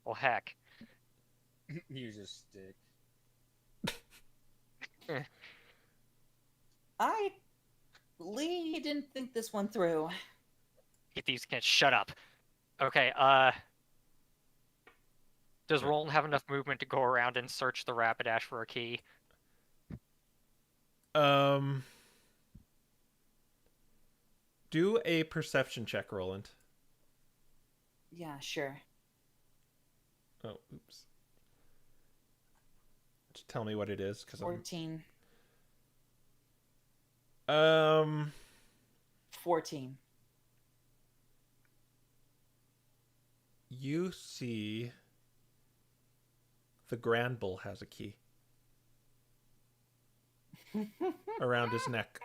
Well, heck. Use a stick. Lee didn't think this one through. Thieves can't shut up. Okay, does Roland have enough movement to go around and search the Rapidash for a key? Do a perception check, Roland. Yeah, sure. Oh, oops. Just tell me what it is, because 14. 14. You see the Grand Bull has a key around his neck.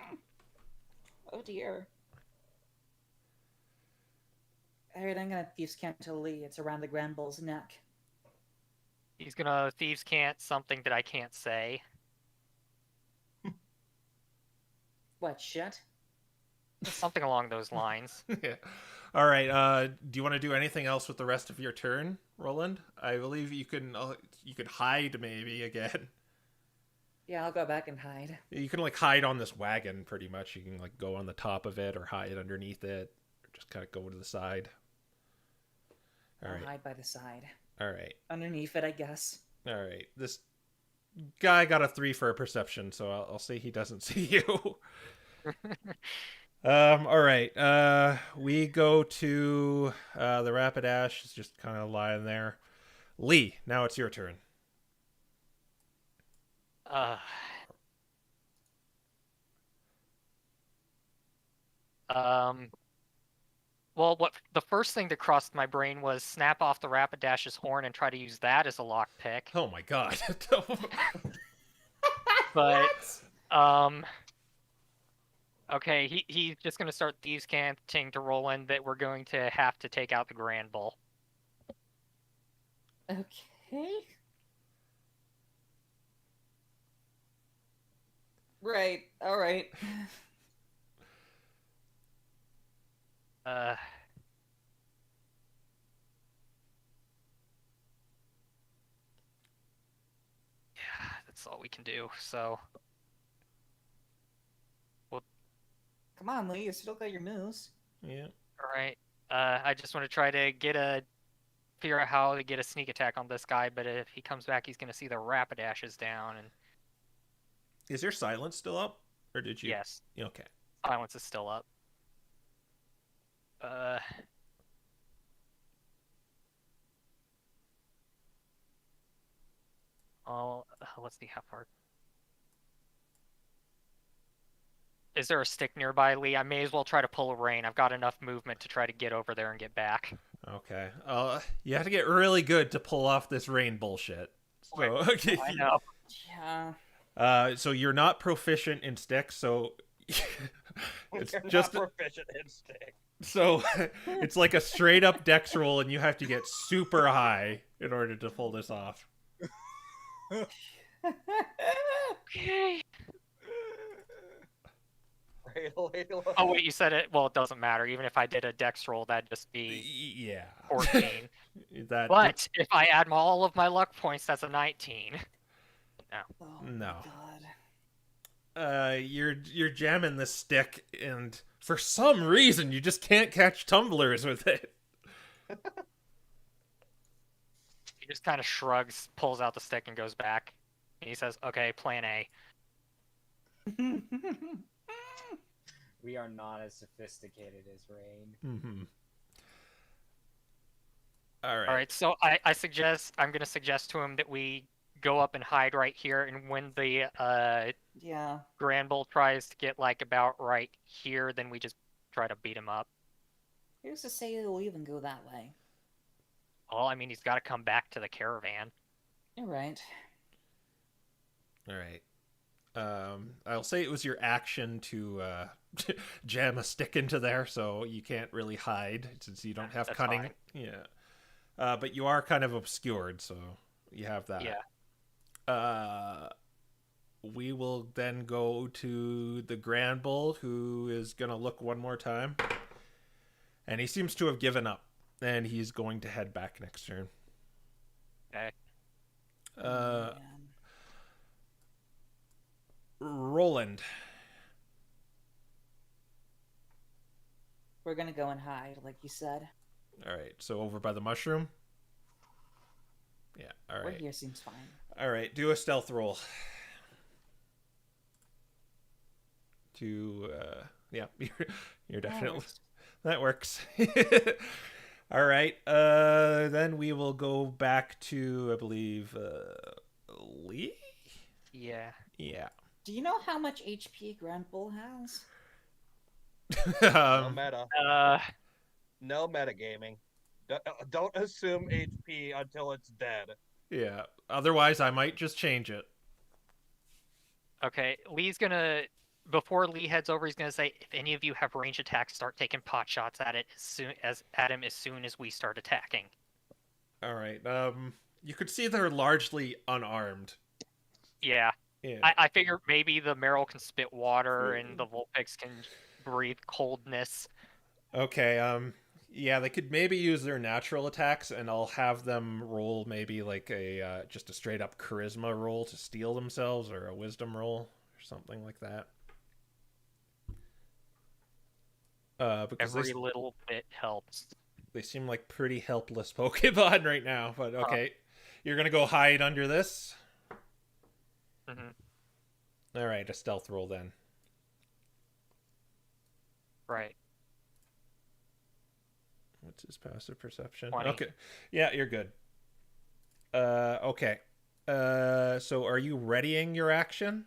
Oh dear. Alright, I'm gonna Thieves' Cant to Lee. It's around the Grand Bull's neck. He's gonna Thieves' Cant something that I can't say. What, shit? Something along those lines. Yeah. All right. Do you want to do anything else with the rest of your turn, Roland? I believe you can. You could hide maybe again. Yeah, I'll go back and hide. You can like hide on this wagon pretty much. You can like go on the top of it or hide underneath it, or just kind of go to the side. All I'll right. hide by the side. All right. Underneath it, I guess. All right. This guy got a 3 for a perception, so I'll say he doesn't see you. All right. We go to the Rapidash. It's just kind of lying there. Lee, now it's your turn. Well, what the first thing that crossed my brain was snap off the Rapidash's horn and try to use that as a lockpick. Oh my god. But okay, he's just gonna start Thieves' Canting to Roland that we're going to have to take out the Grand Bull. Okay. Right. All right. Yeah, that's all we can do. So, Come on, Lee. You still got your moves. Yeah. all right. I just want to try to figure out how to get a sneak attack on this guy. But if he comes back, he's gonna see the Rapidash is down. And Is your silence still up? Or did you? yes, Okay. silence is still up. let's see how far. Is there a stick nearby, Lee? I may as well try to pull a rein. I've got enough movement to try to get over there and get back. Okay. You have to get really good to pull off this rain bullshit. So, okay. I know. Yeah. So you're not proficient in sticks, so it's You're just not proficient in stick. so it's like a straight up dex roll, and you have to get super high in order to pull this off. Okay. Oh, wait, you said it. Well, it doesn't matter. Even if I did a dex roll, that'd just be Yeah. 14. But if I add all of my luck points, that's a 19. Oh, No. God. You're jamming the stick, and for some reason you just can't catch tumblers with it. He just kind of shrugs, pulls out the stick, and goes back. And he says, "Okay, plan A." We are not as sophisticated as Rain. Mm-hmm. All right. All right. So I'm going to suggest to him that we go up and hide right here, and when the Yeah. Grand Bull tries to get like about right here, then we just try to beat him up. Who's to say it'll even go that way? Well, I mean, he's got to come back to the caravan. You're right. All right. I'll say it was your action to jam a stick into there, so you can't really hide since you don't have That's cunning. fine. Yeah. But you are kind of obscured, so you have that. Yeah. We will then go to the Grand Bull, who is going to look one more time. And he seems to have given up, and he's going to head back next turn. Okay. Man. Roland. We're gonna go and hide, like you said. All right, so over by the mushroom? Yeah, all Right right. here seems fine. All right, do a stealth roll. Yeah, you're definitely... That works. All right, then we will go back to, I believe, Lee? Yeah. Yeah. Do you know how much HP Grand Bull has? No meta. No metagaming. Don't assume HP until it's dead. Yeah, otherwise I might just change it. Okay, Lee's gonna... Before Lee heads over, he's gonna say, if any of you have range attacks, start taking pot shots at it at him as soon as we start attacking. All right, you could see they're largely unarmed. Yeah. Yeah. I figure maybe the Meryl can spit water and the Vulpix can breathe coldness. Okay, yeah, they could maybe use their natural attacks, and I'll have them roll maybe like a just a straight up charisma roll to steel themselves, or a wisdom roll, or something like that. Because Every little bit helps. they seem like pretty helpless Pokemon right now. But okay, you're gonna go hide under this. Mm-hmm. All right, a stealth roll then. Right. What's his passive perception? 20. Okay, yeah, you're good. Okay. So are you readying your action,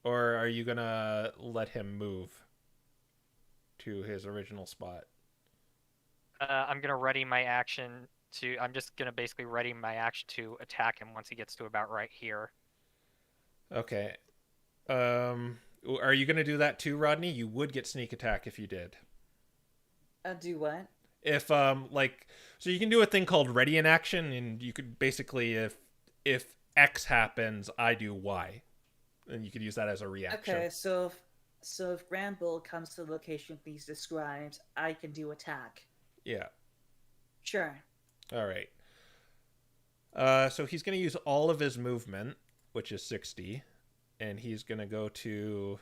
or are you gonna let him move to his original spot? I'm gonna ready my action to... I'm just gonna basically ready my action to attack him once he gets to about right here. Okay. Are you gonna do that too, Rodney? You would get sneak attack if you did. Do what? If so you can do a thing called ready in action, and you could basically, if X happens, I do Y, and you could use that as a reaction. Okay, so if Grand Bull comes to the location he's described, I can do attack. Yeah. Sure. All right. So he's gonna use all of his movement, which is 60, and he's gonna go to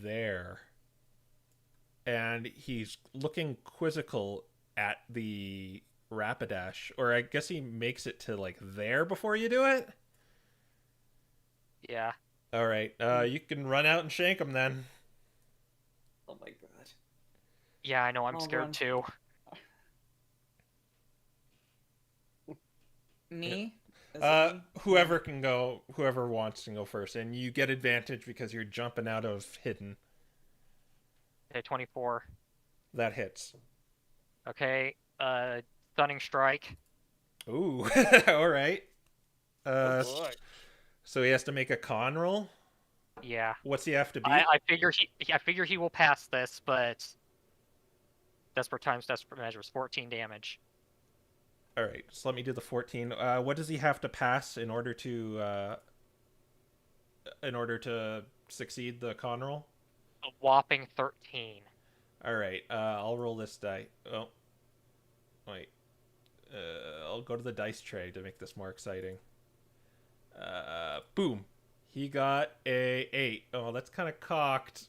there, and he's looking quizzical at the Rapidash, or I guess he makes it to like there before you do it. Yeah. All right, you can run out and shank him then. Oh my god. Yeah, I know. I'm I'll scared run. too. Me? Is it me? Whoever can go, whoever wants can go first, and you get advantage because you're jumping out of hidden. Okay, 24. That hits. Okay, stunning strike. Ooh, all right. Oh boy. So he has to make a con roll. Yeah. What's he have to beat? I figure he will pass this, but desperate times, desperate measures. 14 damage. All right, so let me do the 14. What does he have to pass in order to succeed the con roll? A whopping 13. All right, I'll roll this die. Oh, wait. I'll go to the dice tray to make this more exciting. Boom. He got a 8. Oh, that's kind of cocked.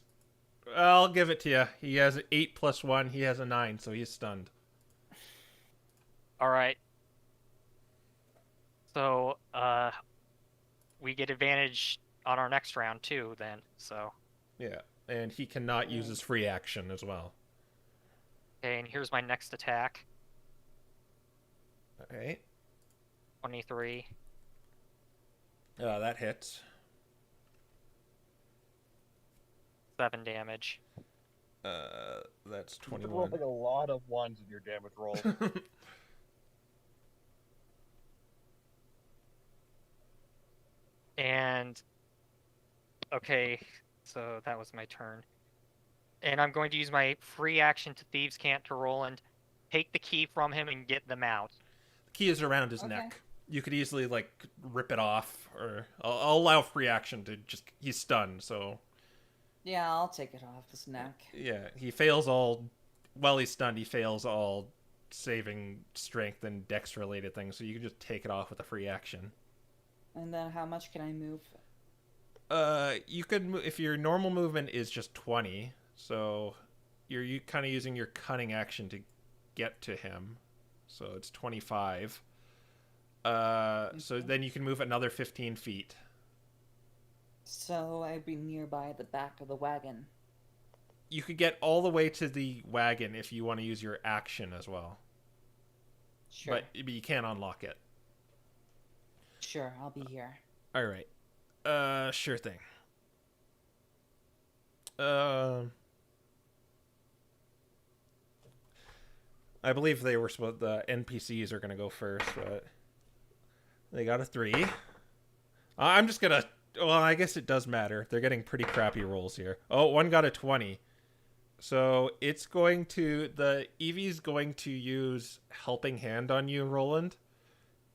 I'll give it to you. He has an 8 plus 1. He has a 9, so he's stunned. All right. So, we get advantage on our next round too. Then, so. Yeah, and he cannot use his free action as well. Okay, and here's my next attack. All right. 23. That hits. 7 damage. That's You 21. rolled like a lot of ones in your damage rolls. And okay, so that was my turn. And I'm going to use my free action to Thieves' Cant to Roland, take the key from him and get them out. The key is around his neck. You could easily like rip it off, or I'll allow free action to just. He's stunned, so. Yeah, I'll take it off his neck. Yeah, he fails all. While he's stunned, he fails all saving strength and dex related things, so you can just take it off with a free action. And then how much can I move? You could if your normal movement is just 20, so you're kind of using your cunning action to get to him, so it's 25. So then you can move another 15 feet. So I'd be nearby the back of the wagon. You could get all the way to the wagon if you want to use your action as well. Sure. But you can't unlock it. Sure, I'll be here. All right. Sure thing. I believe they were supposed. The NPCs are gonna go first, but they got a 3. I'm just gonna. Well, I guess it does matter. They're getting pretty crappy rolls here. Oh, one got a 20. So it's going to the Eevee's going to use Helping Hand on you, Roland,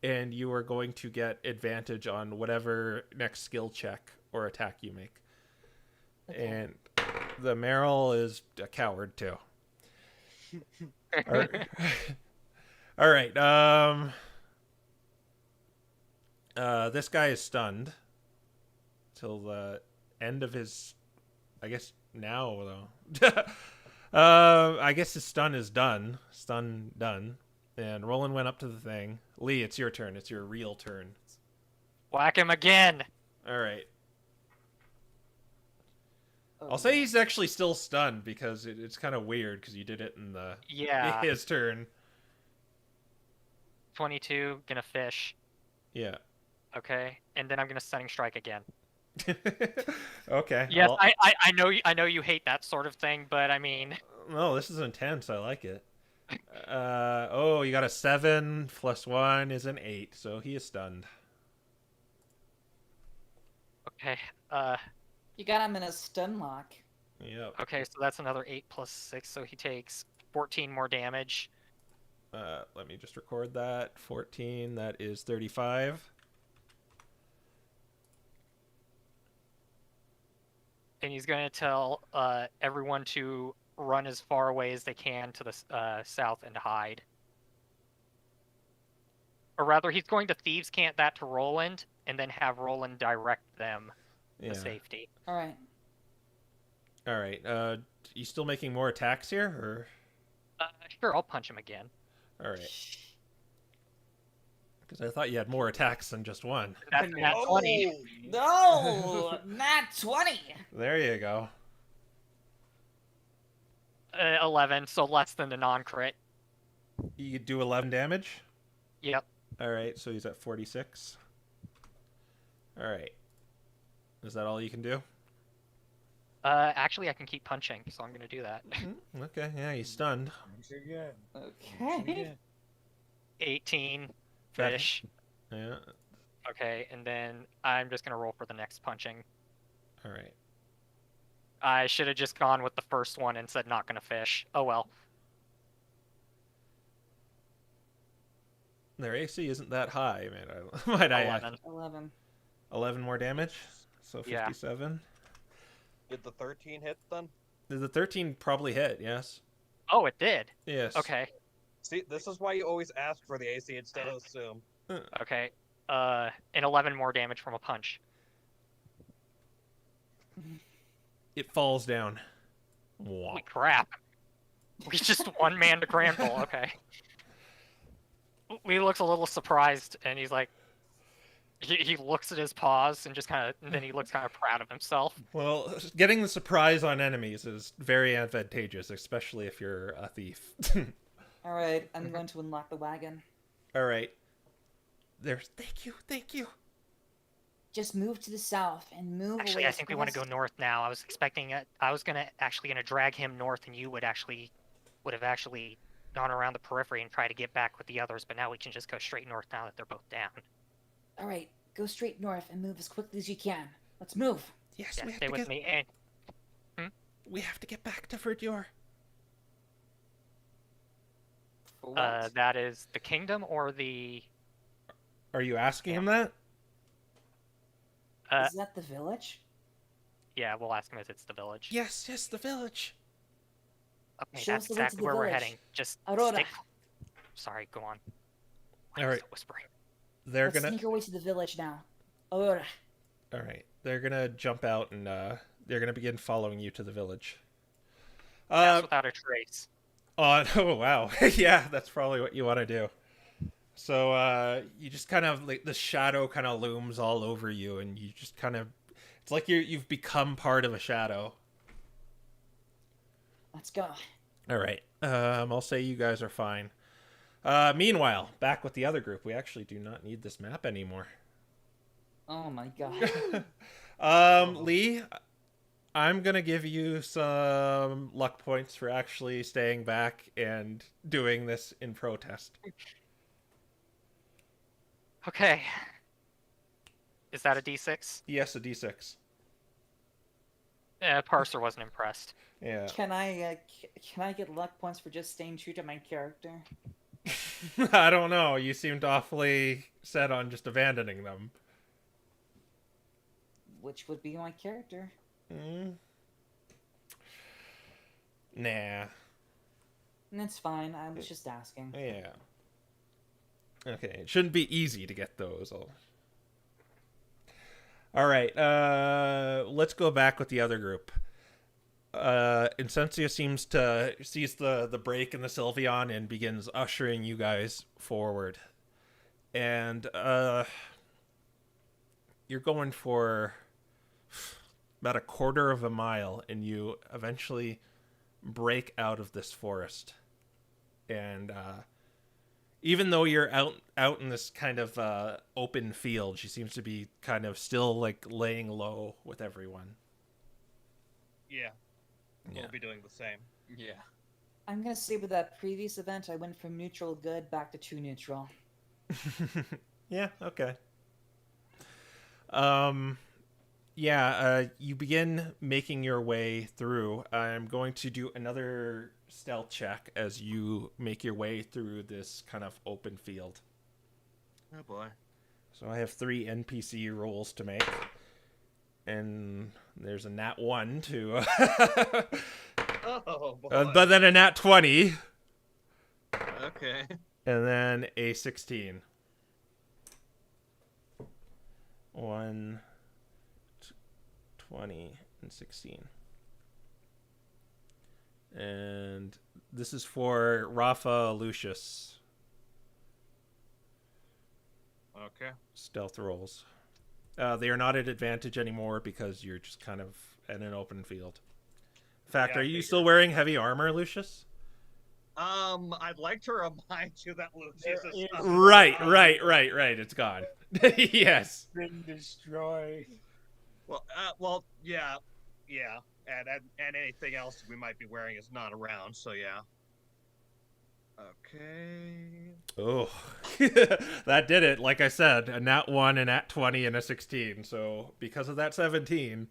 and you are going to get advantage on whatever next skill check or attack you make. Okay. And the Meryl is a coward too. All right. This guy is stunned till the end of his. I guess now though. I guess his stun is done. Stun done. And Roland went up to the thing. Lee, it's your turn. It's your real turn. Whack him again. All right. Oh, I'll say he's actually still stunned because it's kind of weird because you did it in the his turn. 22, gonna fish. Yeah. Okay, and then I'm gonna stunning strike again. Okay. Yes, I know you hate that sort of thing, but I mean. No, this is intense. I like it. Oh, you got a 7 plus 1 is an 8, so he is stunned. Okay. You got him in a stun lock. Yep. Okay, so that's another 8 plus 6, so he takes 14 more damage. Let me just record that. 14, that is 35. And he's going to tell everyone to run as far away as they can to the south and hide. Or rather, he's going to Thieves' Cant that to Roland, and then have Roland direct them to safety. All right. All right. You still making more attacks here, or? Sure, I'll punch him again. All right. Because I thought you had more attacks than just one. That's nat 20. No, not 20. There you go. 11, so less than the non-crit. You do 11 damage? Yep. All right, so he's at 46. All right. Is that all you can do? Actually, I can keep punching, so I'm gonna do that. Okay, yeah, he's stunned. Okay. 18 That- fish. Yeah. Okay, and then I'm just gonna roll for the next punching. All right. I should have just gone with the first one and said not gonna fish. Oh well. Their AC isn't that high, man. Might I add 11. 11. 11 more damage? So Yeah. 57. Did the 13 hit then? The 13 probably hit, yes. Oh, it did. Yes. Okay. See, this is why you always ask for the AC instead of assume. Okay. And 11 more damage from a punch. It falls down. Holy crap. We just one man to Granville. Okay. He looks a little surprised, and he's like, he looks at his paws and just kind of, and then he looks kind of proud of himself. Well, getting the surprise on enemies is very advantageous, especially if you're a thief. All right, I'm going to unlock the wagon. All right. There's. Thank you. Just move to the south and move Actually, away I think we want to go north now. I was expecting it. I was gonna drag him north, and you would have actually gone around the periphery and try to get back with the others. But now we can just go straight north now that they're both down. All right, go straight north and move as quickly as you can. Let's move. Yes, Yeah, stay with me. And We have to get back to Verdure. that is the kingdom or the. Are you asking him that? Is that the village? Yeah, we'll ask him if it's the village. Yes, the village. Okay, Show that's us the way to exactly the where we're village. heading. Just Aurora. stick. Sorry, go on. Why All am I right. so whispering? They're Let's gonna. sneak our way to the village now. Aurora. All right. They're gonna jump out and they're gonna begin following you to the village. Pass without a trace. Oh wow. Yeah, that's probably what you want to do. So you just kind of like the shadow kind of looms all over you, and you just kind of it's like you've become part of a shadow. Let's go. All right. I'll say you guys are fine. Meanwhile, back with the other group, we actually do not need this map anymore. Oh my god. Lee, I'm gonna give you some luck points for actually staying back and doing this in protest. Okay. Is that a D6? Yes, a D6. Parser wasn't impressed. Yeah. Can I get luck points for just staying true to my character? I don't know. You seemed awfully set on just abandoning them. Which would be my character. Nah. That's fine. I was just asking. Yeah. Okay, it shouldn't be easy to get those. All right, let's go back with the other group. Incensia sees the break in the Sylveon and begins ushering you guys forward. And you're going for about a quarter of a mile, and you eventually break out of this forest. And even though you're out in this kind of open field, she seems to be kind of still like laying low with everyone. Yeah. Yeah. We'll be doing the same. Yeah. I'm gonna say with that previous event, I went from neutral good back to true neutral. Yeah, okay. You begin making your way through. I'm going to do another stealth check as you make your way through this kind of open field. Oh boy. So I have 3 NPC rolls to make. And there's a nat 1 to... Oh boy. but then a nat 20. Okay. And then a 16. 1, 20, and 16. And this is for Raffa Lucius. Okay. Stealth rolls. They are not at advantage anymore because you're just kind of in an open field. In fact, Yeah, I are you figured. still wearing heavy armor, Lucius? I'd like to remind you that Lucius There is is not- Right. It's gone. Yes. been destroyed. Well, yeah, and anything else we might be wearing is not around. So yeah. Okay. Oh, that did it. Like I said, a nat 1, a nat 20, and a 16. So because of that 17,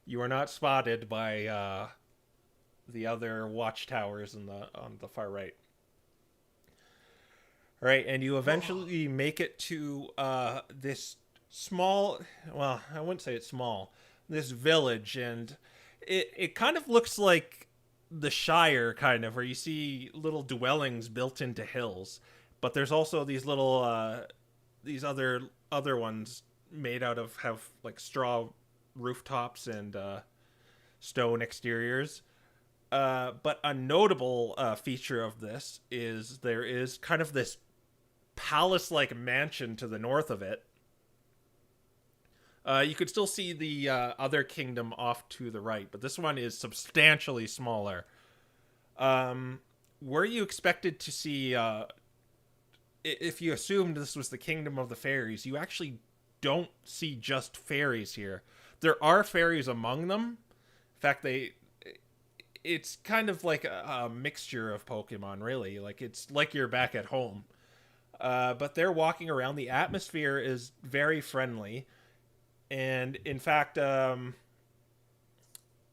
you are not spotted by the other watchtowers on the far right. All right, and you eventually make it to this small. Well, I wouldn't say it's small. This village, and it kind of looks like the Shire, kind of, where you see little dwellings built into hills, but there's also these little these other ones made out of have like straw rooftops and stone exteriors. But a notable feature of this is there is kind of this palace-like mansion to the north of it. You could still see the other kingdom off to the right, but this one is substantially smaller. Were you expected to see, if you assumed this was the kingdom of the fairies, you actually don't see just fairies here. There are fairies among them. In fact, it's kind of like a mixture of Pokemon, really. Like, it's like you're back at home. But they're walking around. The atmosphere is very friendly. And in fact,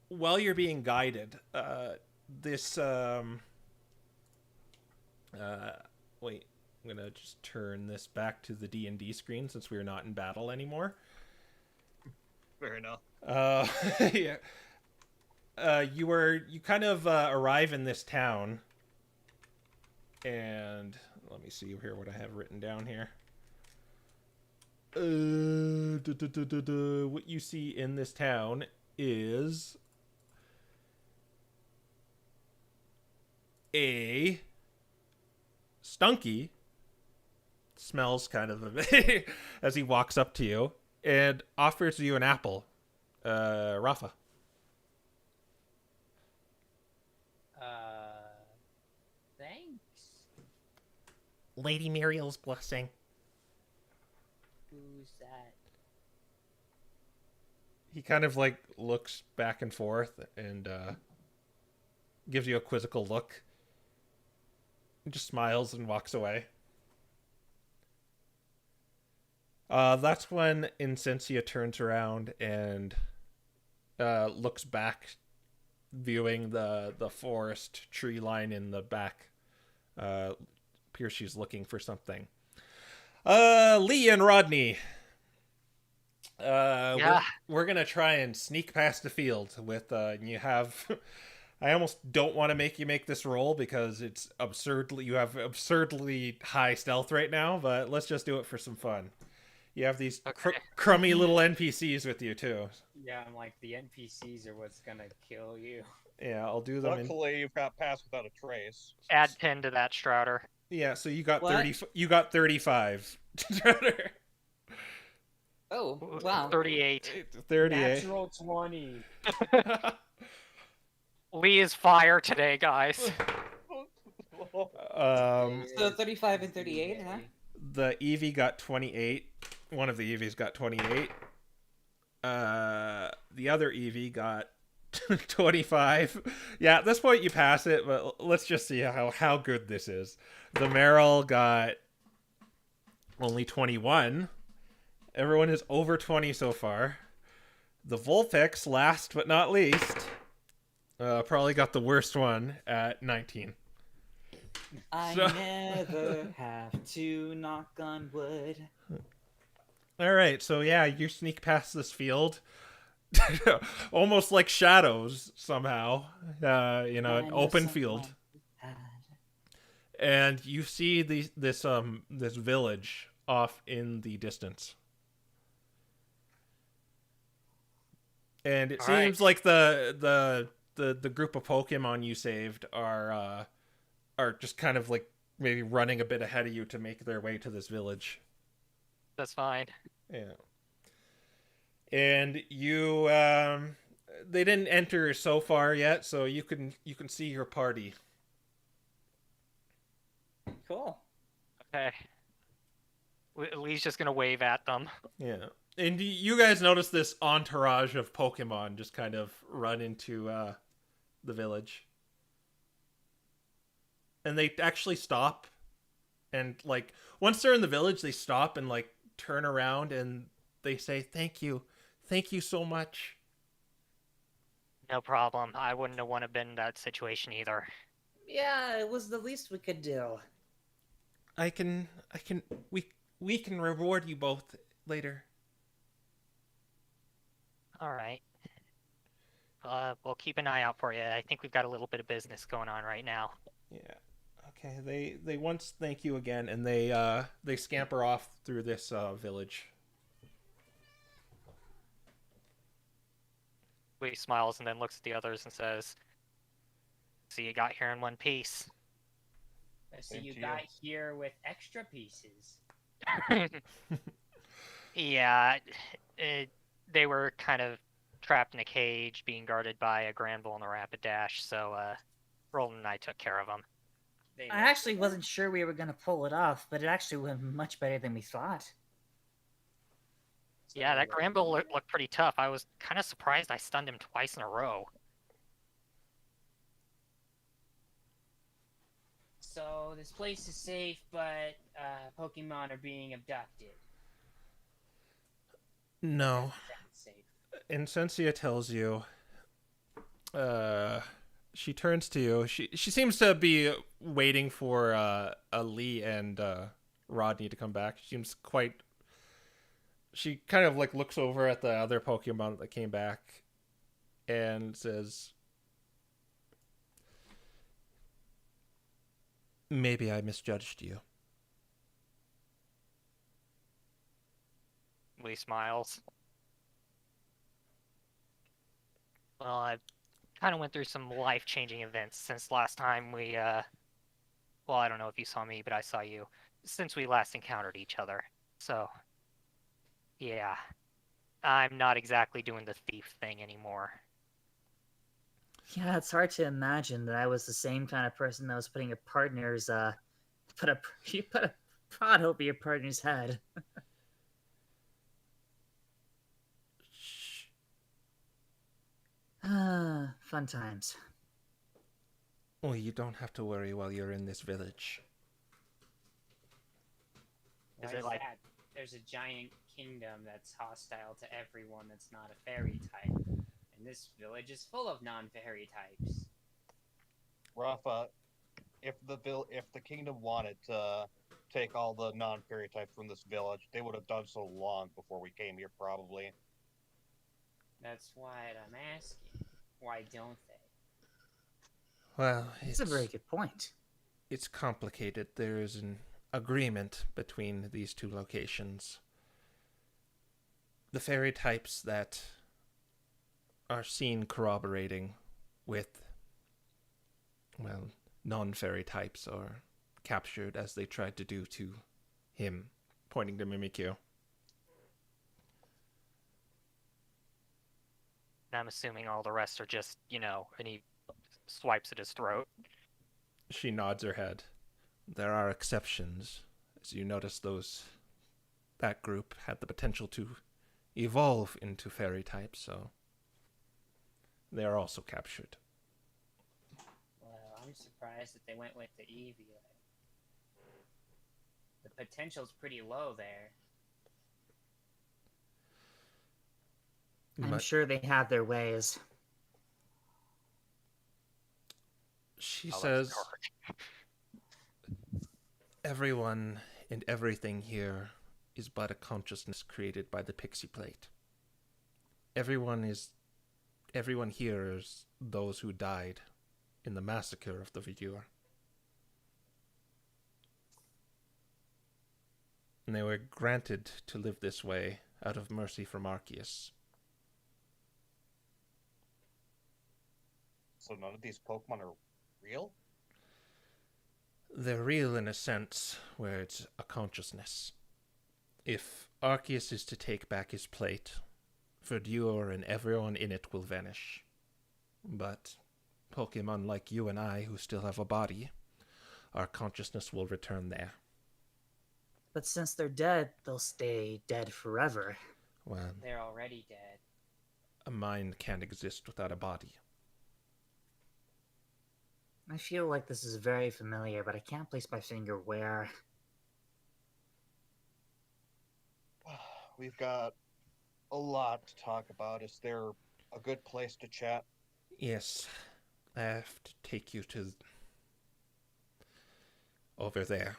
while you're being guided, this wait, I'm gonna just turn this back to the D&D screen since we're not in battle anymore. Fair enough. Yeah. You kind of arrive in this town, and let me see here what I have written down here. What you see in this town is a Stunky. Smells kind of a bit as he walks up to you and offers you an apple. Raffa. Thanks. Lady Muriel's blessing. Who's that? He kind of like looks back and forth and gives you a quizzical look. And just smiles and walks away. That's when Incensia turns around and looks back, viewing the forest tree line in the back. Appears she's looking for something. Lee and Rodney. Yeah. We're gonna try and sneak past the field with you have I almost don't want to make you make this roll because it's you have absurdly high stealth right now, but let's just do it for some fun. You have these crummy little NPCs with you too. Yeah, I'm like, the NPCs are what's gonna kill you. Yeah, I'll do them Luckily, you've got passed without a trace. Add 10 to that, Strouder. Yeah, so you got What? 30 you got 35. Oh, wow. 38. 38. Natural 20. Lee is fire today, guys. So 35 and 38, huh? The Eevee got 28. One of the Eevees got 28. The other Eevee got 25. Yeah, at this point you pass it, but let's just see how good this is. The Meryl got only 21. Everyone is over 20 so far. The Vulpix, last but not least, probably got the worst one at 19. I So- never have to knock on wood. All right, so yeah, you sneak past this field, almost like shadows somehow. An I know open someone field, had. and you see this village off in the distance, and it All seems right. like the group of Pokemon you saved are just kind of like maybe running a bit ahead of you to make their way to this village. That's fine. Yeah. And you they didn't enter so far yet, so you can see your party. Cool. Okay. Lee's just gonna wave at them. Yeah. And you guys notice this entourage of Pokemon just kind of run into the village. And they actually stop. And, like, once they're in the village, they stop and, like, turn around and they say, "Thank you. Thank you so much." No problem. I wouldn't have want to been in that situation either. Yeah, it was the least we could do. We can reward you both later. All right. We'll keep an eye out for you. I think we've got a little bit of business going on right now. Yeah. Okay. They once thank you again, and they scamper off through this village. Lee smiles and then looks at the others and says, "So you got here in one piece." So Same you to got you. here with extra pieces. Yeah, they were kind of trapped in a cage, being guarded by a Granville and a Rapidash. So Roland and I took care of them. They I actually wasn't sure we were gonna pull it off, but it actually went much better than we thought. Yeah, that Granville looked pretty tough. I was kind of surprised I stunned him twice in a row. So this place is safe, but Pokemon are being abducted. No. That's safe. Insensia tells you. She turns to you. She seems to be waiting for Lee and Rodney to come back. She seems quite. She kind of like looks over at the other Pokemon that came back, and says, "Maybe I misjudged you." Lee smiles. Well, I kind of went through some life-changing events since last time we, well, I don't know if you saw me, but I saw you, since we last encountered each other. So, yeah, I'm not exactly doing the thief thing anymore. Yeah, it's hard to imagine that I was the same kind of person that was putting your partner's you put a prod over your partner's head. Shh. Fun times. Oh, you don't have to worry while you're in this village. Is Why it like- that? There's a giant kingdom that's hostile to everyone that's not a fairy type. And this village is full of non-fairy types. Raffa, if the kingdom wanted to take all the non-fairy types from this village, they would have done so long before we came here, probably. That's why I'm asking. Why don't they? Well, It's a very good point. It's complicated. There is an agreement between these two locations. The fairy types that are seen corroborating with, well, non-fairy types are captured as they tried to do to him, pointing to Mimikyu. And I'm assuming all the rest are just, and he swipes at his throat. She nods her head. There are exceptions. As you notice, that group had the potential to evolve into fairy types, so they are also captured. Well, I'm surprised that they went with the Eevee. The potential's pretty low there. I'm But sure they have their ways. she Oh, says, that's dark. everyone and everything here is but a consciousness created by the pixie plate. Everyone here is those who died in the massacre of the viewer. And they were granted to live this way out of mercy from Arceus. So none of these Pokemon are real? They're real in a sense where it's a consciousness. If Arceus is to take back his plate, Verdure and everyone in it will vanish. But Pokemon like you and I, who still have a body, our consciousness will return there. But since they're dead, they'll stay dead forever. Well, They're already dead. a mind can't exist without a body. I feel like this is very familiar, but I can't place my finger where. We've got a lot to talk about. Is there a good place to chat? Yes, I have to take you to over there.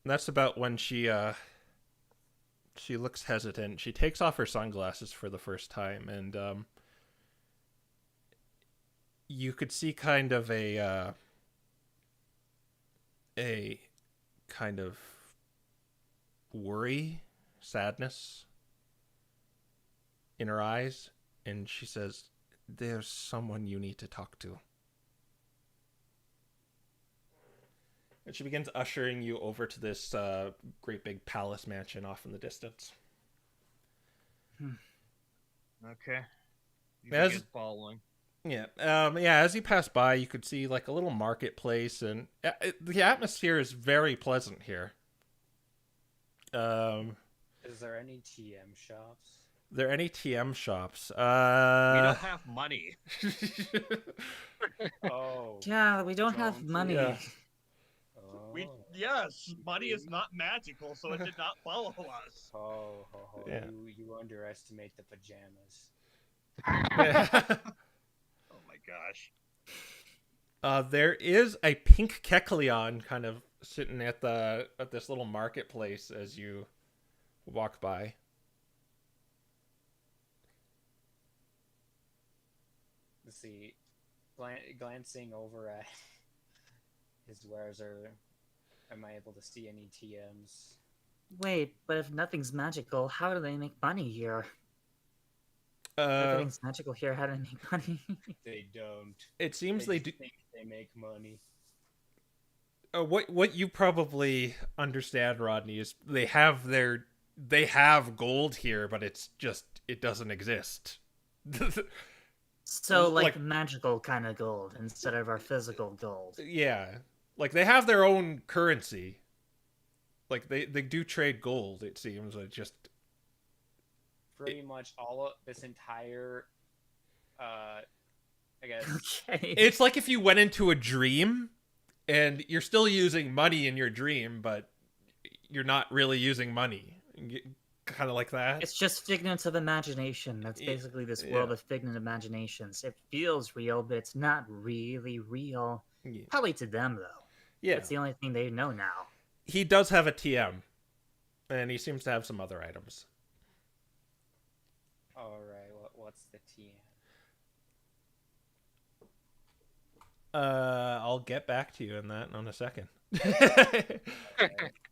And that's about when she looks hesitant. She takes off her sunglasses for the first time, and you could see kind of a kind of worry, sadness in her eyes, and she says, "There's someone you need to talk to." And she begins ushering you over to this great big palace mansion off in the distance. Okay. You As- begin following. Yeah, as you pass by, you could see like a little marketplace, and the atmosphere is very pleasant here. Is there any TM shops? There any TM shops? We don't have money. Oh. Yeah, we don't have Don't money. Yeah. Oh. Yes, money is not magical, so it did not follow us. Oh, Yeah. You underestimate the pajamas. Oh my gosh. There is a pink Kecleon kind of sitting at this little marketplace as you walk by. Let's see. Glancing over at his wares, am I able to see any TMs? Wait, but if nothing's magical, how do they make money here? If Uh, everything's magical here, how do they make money? They don't. it seems they do. just think they make money. What you probably understand, Rodney, is they have gold here, but it doesn't exist. So, like, Like- magical kind of gold instead of our physical gold. Yeah, like they have their own currency. Like they do trade gold. It seems like just Pretty much all of this entire, I guess. Okay. it's like if you went into a dream, and you're still using money in your dream, but you're not really using money. Kind of like that. It's just figments of imagination. That's Y- basically this world yeah. of figment imaginations. It feels real, but it's not really real. Yeah. Probably to them, though. Yeah. It's the only thing they know now. He does have a TM, and he seems to have some other items. Alright, what's the TM? I'll get back to you in that in a second.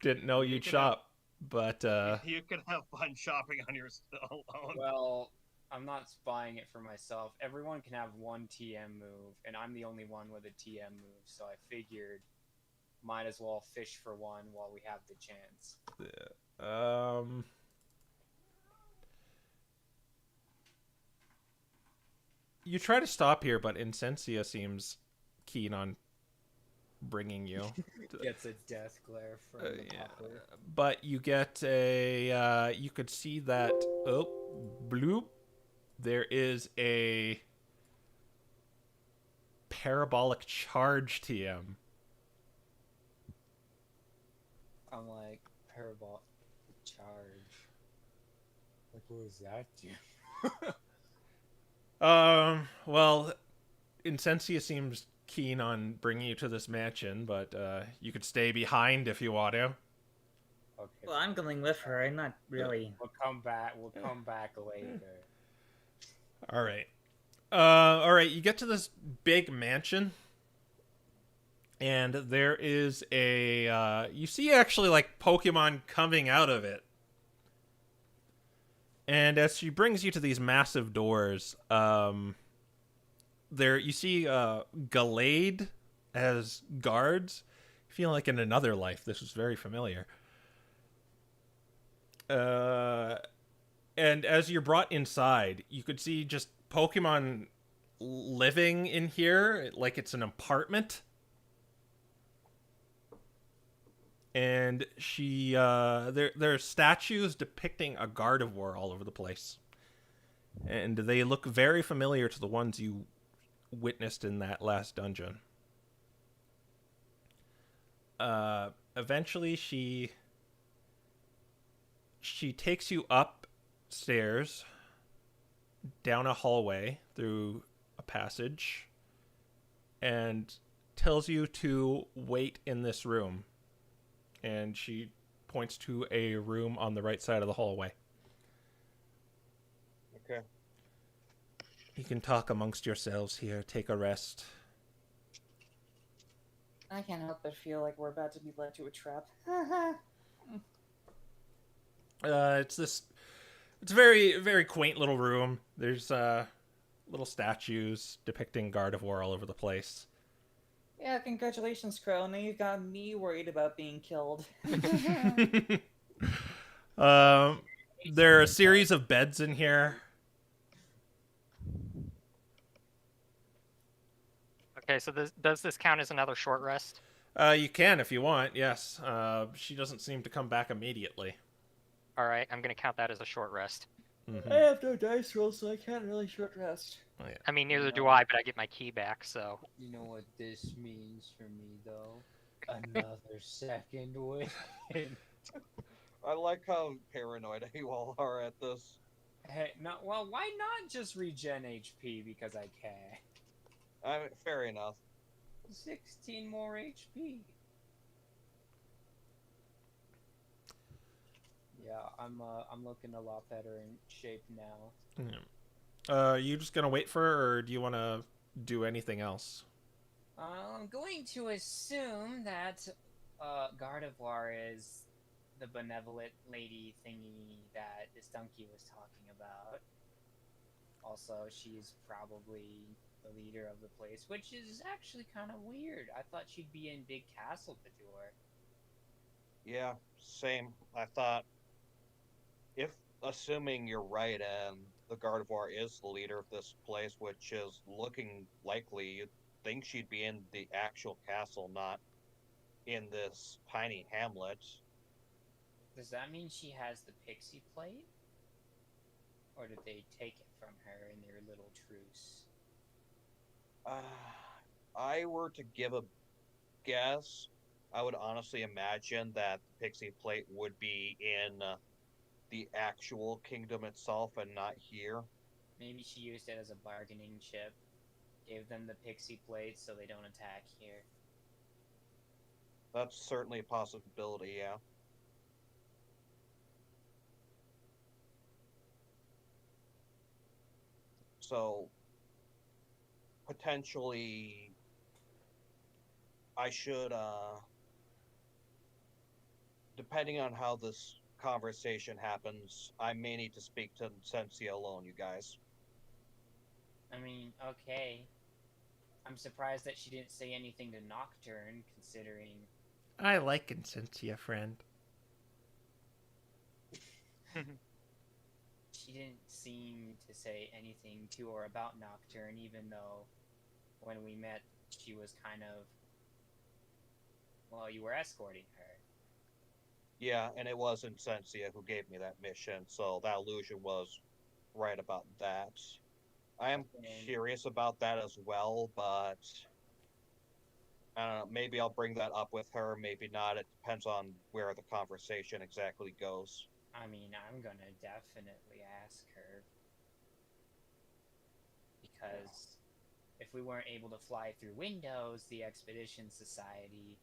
Didn't know you'd shop, but You can have fun shopping on your own. Well, I'm not buying it for myself. Everyone can have one TM move, and I'm the only one with a TM move, so I figured might as well fish for one while we have the chance. You try to stop here, but Insensia seems keen on bringing you. Gets a death glare from the Yeah. popper. But you get a you could see that bloop. There is a parabolic charge TM. I'm like, parabolic charge. Like, what does that do? Well, Insensia seems keen on bringing you to this mansion, but you could stay behind if you want to. Okay. Well, I'm going with her. I'm not really. We'll come back later. All right. All right, you get to this big mansion, and there is a you see actually like Pokemon coming out of it. And as she brings you to these massive doors, there you see Gallade as guards. I feel like in another life this was very familiar. And as you're brought inside, you could see just Pokemon living in here like it's an apartment. and she there are statues depicting a Gardevoir all over the place, and they look very familiar to the ones you witnessed in that last dungeon. Eventually, she takes you upstairs, down a hallway, through a passage, and tells you to wait in this room. And she points to a room on the right side of the hallway. Okay. You can talk amongst yourselves here, take a rest. I can't help but feel like we're about to be led to a trap. It's a very, very quaint little room. There's little statues depicting Gardevoir all over the place. Yeah, congratulations, Crow. Now you've got me worried about being killed. There are a series of beds in here. Okay, so does this count as another short rest? You can if you want, yes. She doesn't seem to come back immediately. All right, I'm going to count that as a short rest. Mm-hmm. I have no dice roll, so I can't really short rest. Oh, yeah. I mean, neither do I, but I get my key back, so... You know what this means for me, though? Another second win. I like how paranoid you all are at this. Hey, no, well, why not just regen HP because I can? Fair enough. 16 more HP. Yeah, I'm looking a lot better in shape now. Yeah. You just gonna wait for her, or do you want to do anything else? I'm going to assume that Gardevoir is the benevolent lady thingy that this donkey was talking about. Also, she's probably the leader of the place, which is actually kind of weird. I thought she'd be in Big Castle Fedor. Yeah, same. I thought, if assuming you're right and the Gardevoir is the leader of this place, which is looking likely, you'd think she'd be in the actual castle, not in this tiny hamlet. Does that mean she has the pixie plate? Or did they take it from her in their little truce? I were to give a guess, I would honestly imagine that the pixie plate would be in the actual kingdom itself and not here. Maybe she used it as a bargaining chip. Gave them the pixie plate so they don't attack here. That's certainly a possibility, yeah. So, potentially, I should, depending on how this conversation happens, I may need to speak to Sensia alone, you guys. I mean, okay. I'm surprised that she didn't say anything to Nocturne, considering... I like Incentia, friend. She didn't seem to say anything to or about Nocturne, even though when we met, she was kind of... Well, you were escorting her. Yeah, and it was Incensia who gave me that mission, so that illusion was right about that. I am curious about that as well, but I don't know, maybe I'll bring that up with her, maybe not. It depends on where the conversation exactly goes. I mean, I'm gonna definitely ask her. Because if we weren't able to fly through windows, the Expedition Society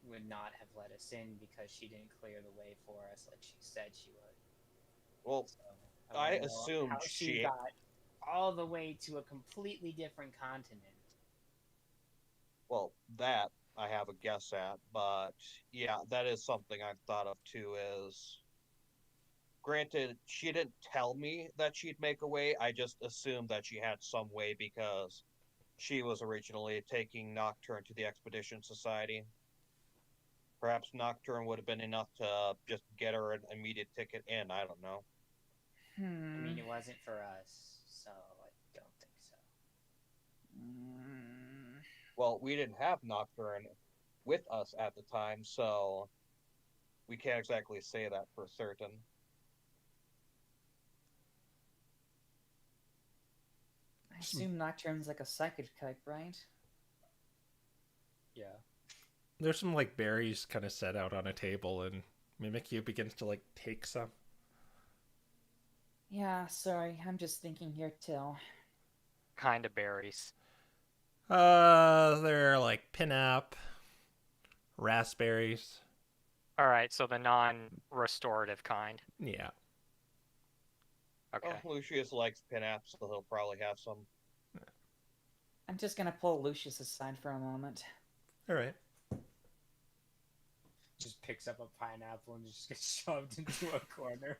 would not have let us in because she didn't clear the way for us like she said she would. Well, So, I wanna know assumed how she got all the way to a completely different continent. Well, that I have a guess at, but yeah, that is something I've thought of too. Is granted, she didn't tell me that she'd make a way. I just assumed that she had some way because she was originally taking Nocturne to the Expedition Society. Perhaps Nocturne would have been enough to just get her an immediate ticket in. I don't know. I mean, it wasn't for us, so I don't think so. Well, we didn't have Nocturne with us at the time, so we can't exactly say that for certain. I assume Nocturne's like a psychic type, right? Yeah. There's some like berries kind of set out on a table, and Mimikyu begins to like take some. Yeah, sorry, I'm just thinking here too. Kind of berries. They're like pinup, raspberries. All right, so the non-restorative kind. Yeah. Okay. Well, Lucius likes pinups, so he'll probably have some. I'm just gonna pull Lucius aside for a moment. All right. Just picks up a pineapple and just gets shoved into a corner.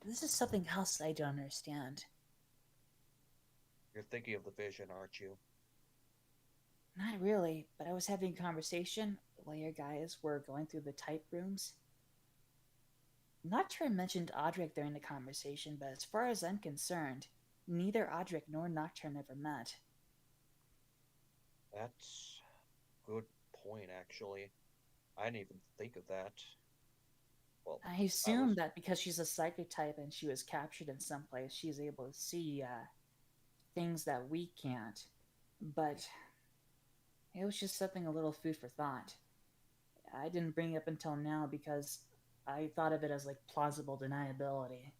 This is something else I don't understand. You're thinking of the vision, aren't you? Not really, but I was having a conversation while your guys were going through the type rooms. Nocturne mentioned Audric during the conversation, but as far as I'm concerned, neither Audric nor Nocturne ever met. That's a good point, actually. I didn't even think of that. Well, I assume that because she's a psychic type and she was captured in some place, she's able to see things that we can't. But it was just something a little food for thought. I didn't bring it up until now because I thought of it as like plausible deniability.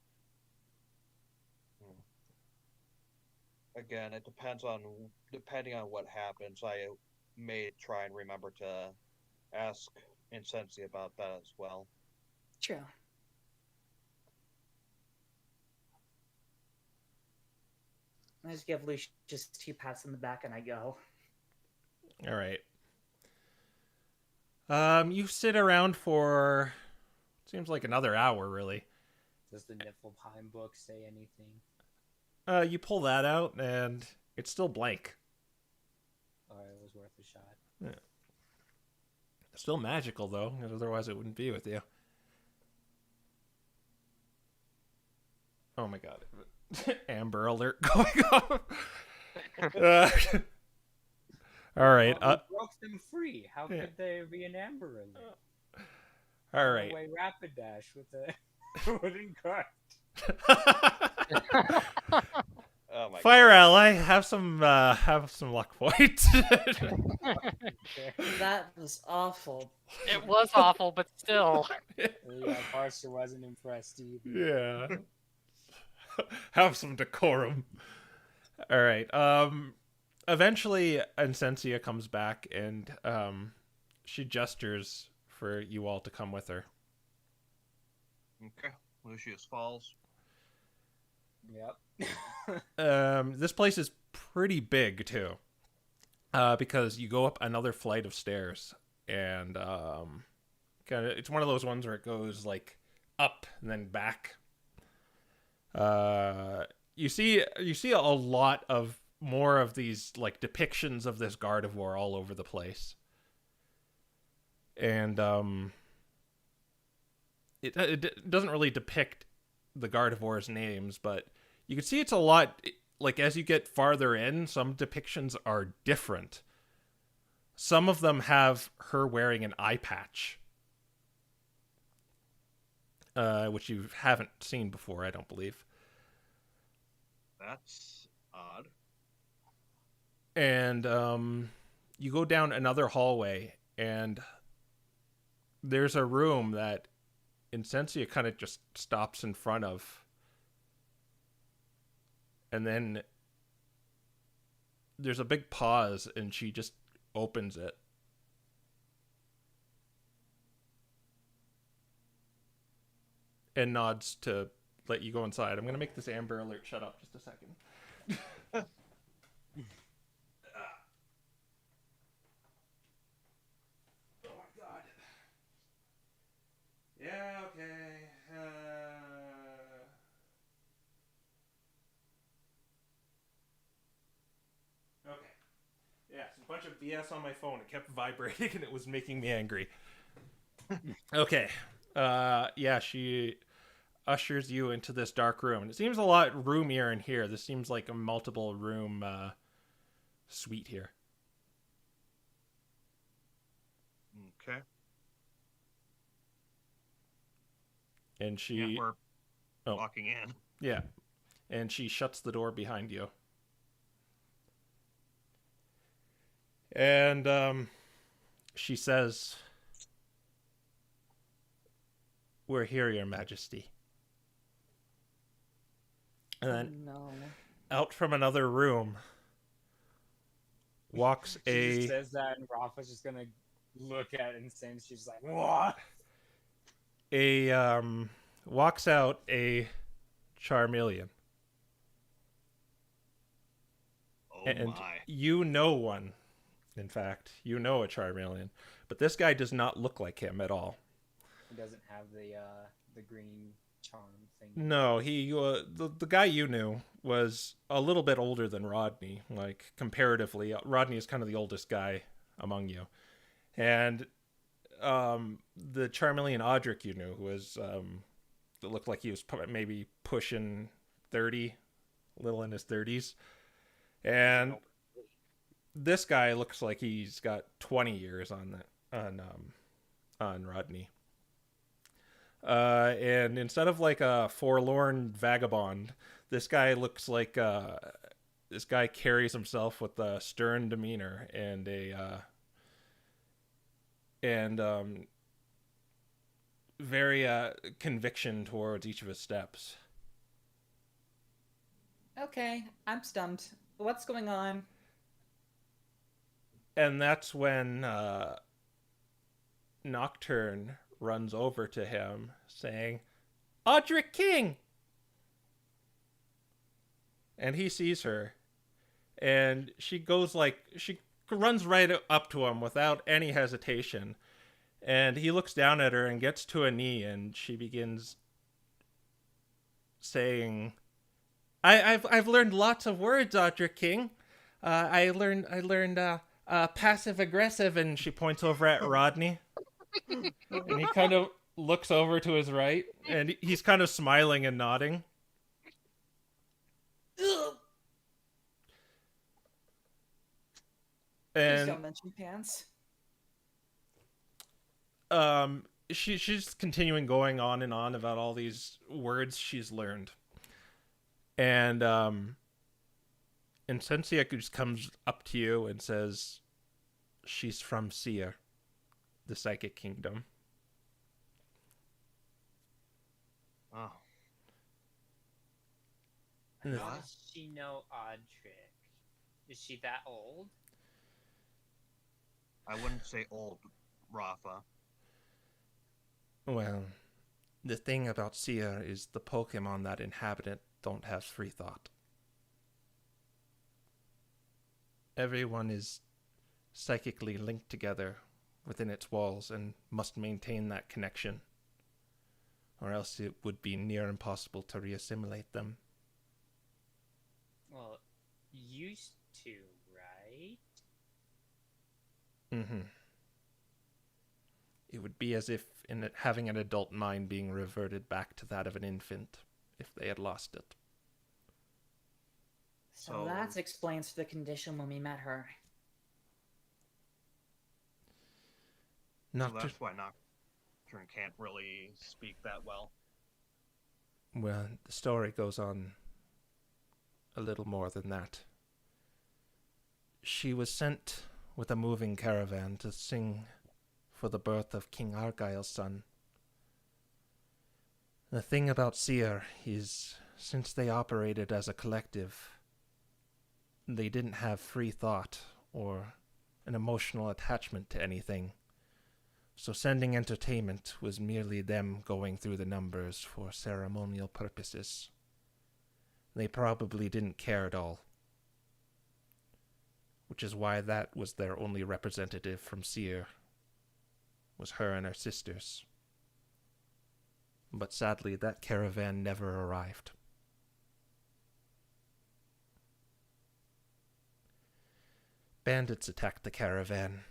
Again, it depending on what happens. I may try and remember to ask Incensi about that as well. True. I just give Lucius just 2 pats on the back and I go. All right. You sit around for seems like another hour, really. Does the Niflheim book say anything? You pull that out, and it's still blank. Oh, it was worth a shot. Yeah. Still magical, though, otherwise it wouldn't be with you. Oh my god. Amber alert going off. All right. Well, we broke them free. How could there be an Amber alert? All right. Away Rapidash with a wooden cart. Oh my Fire ally, have some luck points. That was awful. It was awful, but still. Yeah, Parser wasn't impressed either. Yeah. Have some decorum. All right. Eventually, Incensia comes back, and she gestures for you all to come with her. Okay. Lucius falls. Yep. This place is pretty big too, because you go up another flight of stairs, and kind of it's one of those ones where it goes like up and then back. You see a lot of more of these like depictions of this Gardevoir all over the place, and it doesn't really depict the Gardevoir's names, but you can see it's a lot, like, as you get farther in, some depictions are different. Some of them have her wearing an eye patch, which you haven't seen before, I don't believe. That's odd. And you go down another hallway, and there's a room that Incensia kind of just stops in front of. And then there's a big pause, and she just opens it. And nods to let you go inside. I'm going to make this Amber alert shut up just a second. Oh my god. Yeah, okay. Okay. Yeah, it's a bunch of BS on my phone. It kept vibrating and it was making me angry. Okay. Yeah, she ushers you into this dark room. It seems a lot roomier in here. This seems like a multiple room suite here. Okay. And she... Yeah, we're Oh. walking in. Yeah. And she shuts the door behind you. And she says, "We're here, Your Majesty." And Oh, then no. out from another room walks She just says that, and Raffa's just gonna look at it and since she's like, "What?" Walks out a Charmeleon. Oh And my. you know one. In fact, you know a Charmeleon. But this guy does not look like him at all. He doesn't have the green charm thing. No, the guy you knew was a little bit older than Rodney, like comparatively. Rodney is kind of the oldest guy among you. And the Charmeleon Audric you knew was that looked like he was maybe pushing 30, a little in his 30s. And this guy looks like he's got 20 years on Rodney. And instead of like a forlorn vagabond, this guy looks like this guy carries himself with a stern demeanor and very conviction towards each of his steps. Okay, I'm stumped. What's going on? And that's when Nocturne runs over to him saying, "Audric King!" And he sees her. And she runs right up to him without any hesitation. And he looks down at her and gets to a knee, and she begins saying, I've learned lots of words, Audric King. I learned passive aggressive, and she points over at Rodney. And he kind of looks over to his right, and he's kind of smiling and nodding. Please don't mention pants. She's continuing going on and on about all these words she's learned. And Sensia just comes up to you and says she's from Seer, the Psychic Kingdom. Oh. How does she know Audric? Is she that old? I wouldn't say old, Raffa. Well, the thing about Seer is the Pokemon that inhabit it don't have free thought. Everyone is psychically linked together within its walls and must maintain that connection, or else it would be near impossible to reassimilate them. Well, used to, right? Mm-hmm. It would be as if having an adult mind being reverted back to that of an infant if they had lost it. So that explains the condition when we met her. So that's why Nocturne can't really speak that well. Well, the story goes on a little more than that. She was sent with a moving caravan to sing for the birth of King Argyle's son. The thing about Seer is, since they operated as a collective, they didn't have free thought or an emotional attachment to anything. So sending entertainment was merely them going through the numbers for ceremonial purposes. They probably didn't care at all. Which is why that was their only representative from Seer. Was her and her sisters. But sadly, that caravan never arrived. Bandits attacked the caravan,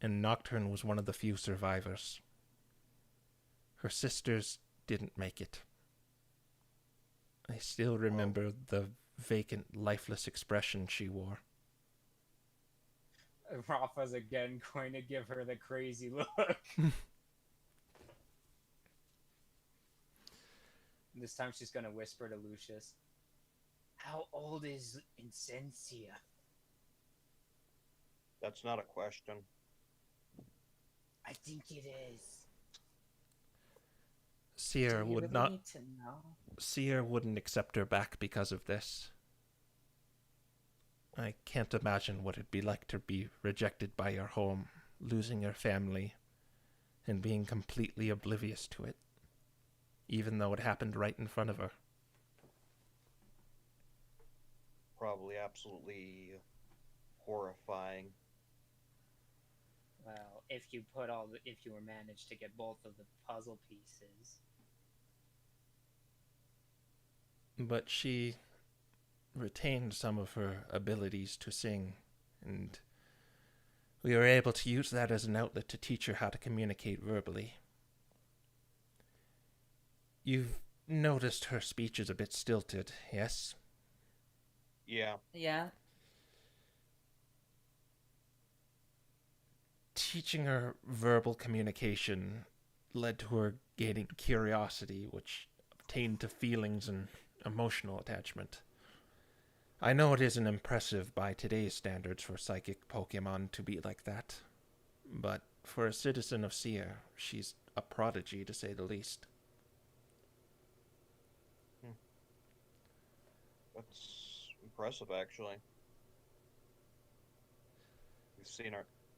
and Nocturne was one of the few survivors. Her sisters didn't make it. I still remember the vacant, lifeless expression she wore. Raffa's again going to give her the crazy look. This time she's going to whisper to Lucius, "How old is Insensia?" That's not a question. I think it is. Seer Do you would really not. need to know? Seer wouldn't accept her back because of this. I can't imagine what it'd be like to be rejected by your home, losing your family, and being completely oblivious to it, even though it happened right in front of her. Probably absolutely horrifying. Well, if you were managed to get both of the puzzle pieces. But she retained some of her abilities to sing, and we were able to use that as an outlet to teach her how to communicate verbally. You've noticed her speech is a bit stilted, yes? Yeah. Yeah. Teaching her verbal communication led to her gaining curiosity, which obtained to feelings and emotional attachment. I know it isn't impressive by today's standards for psychic Pokemon to be like that, but for a citizen of Seer, she's a prodigy to say the least. That's impressive, actually.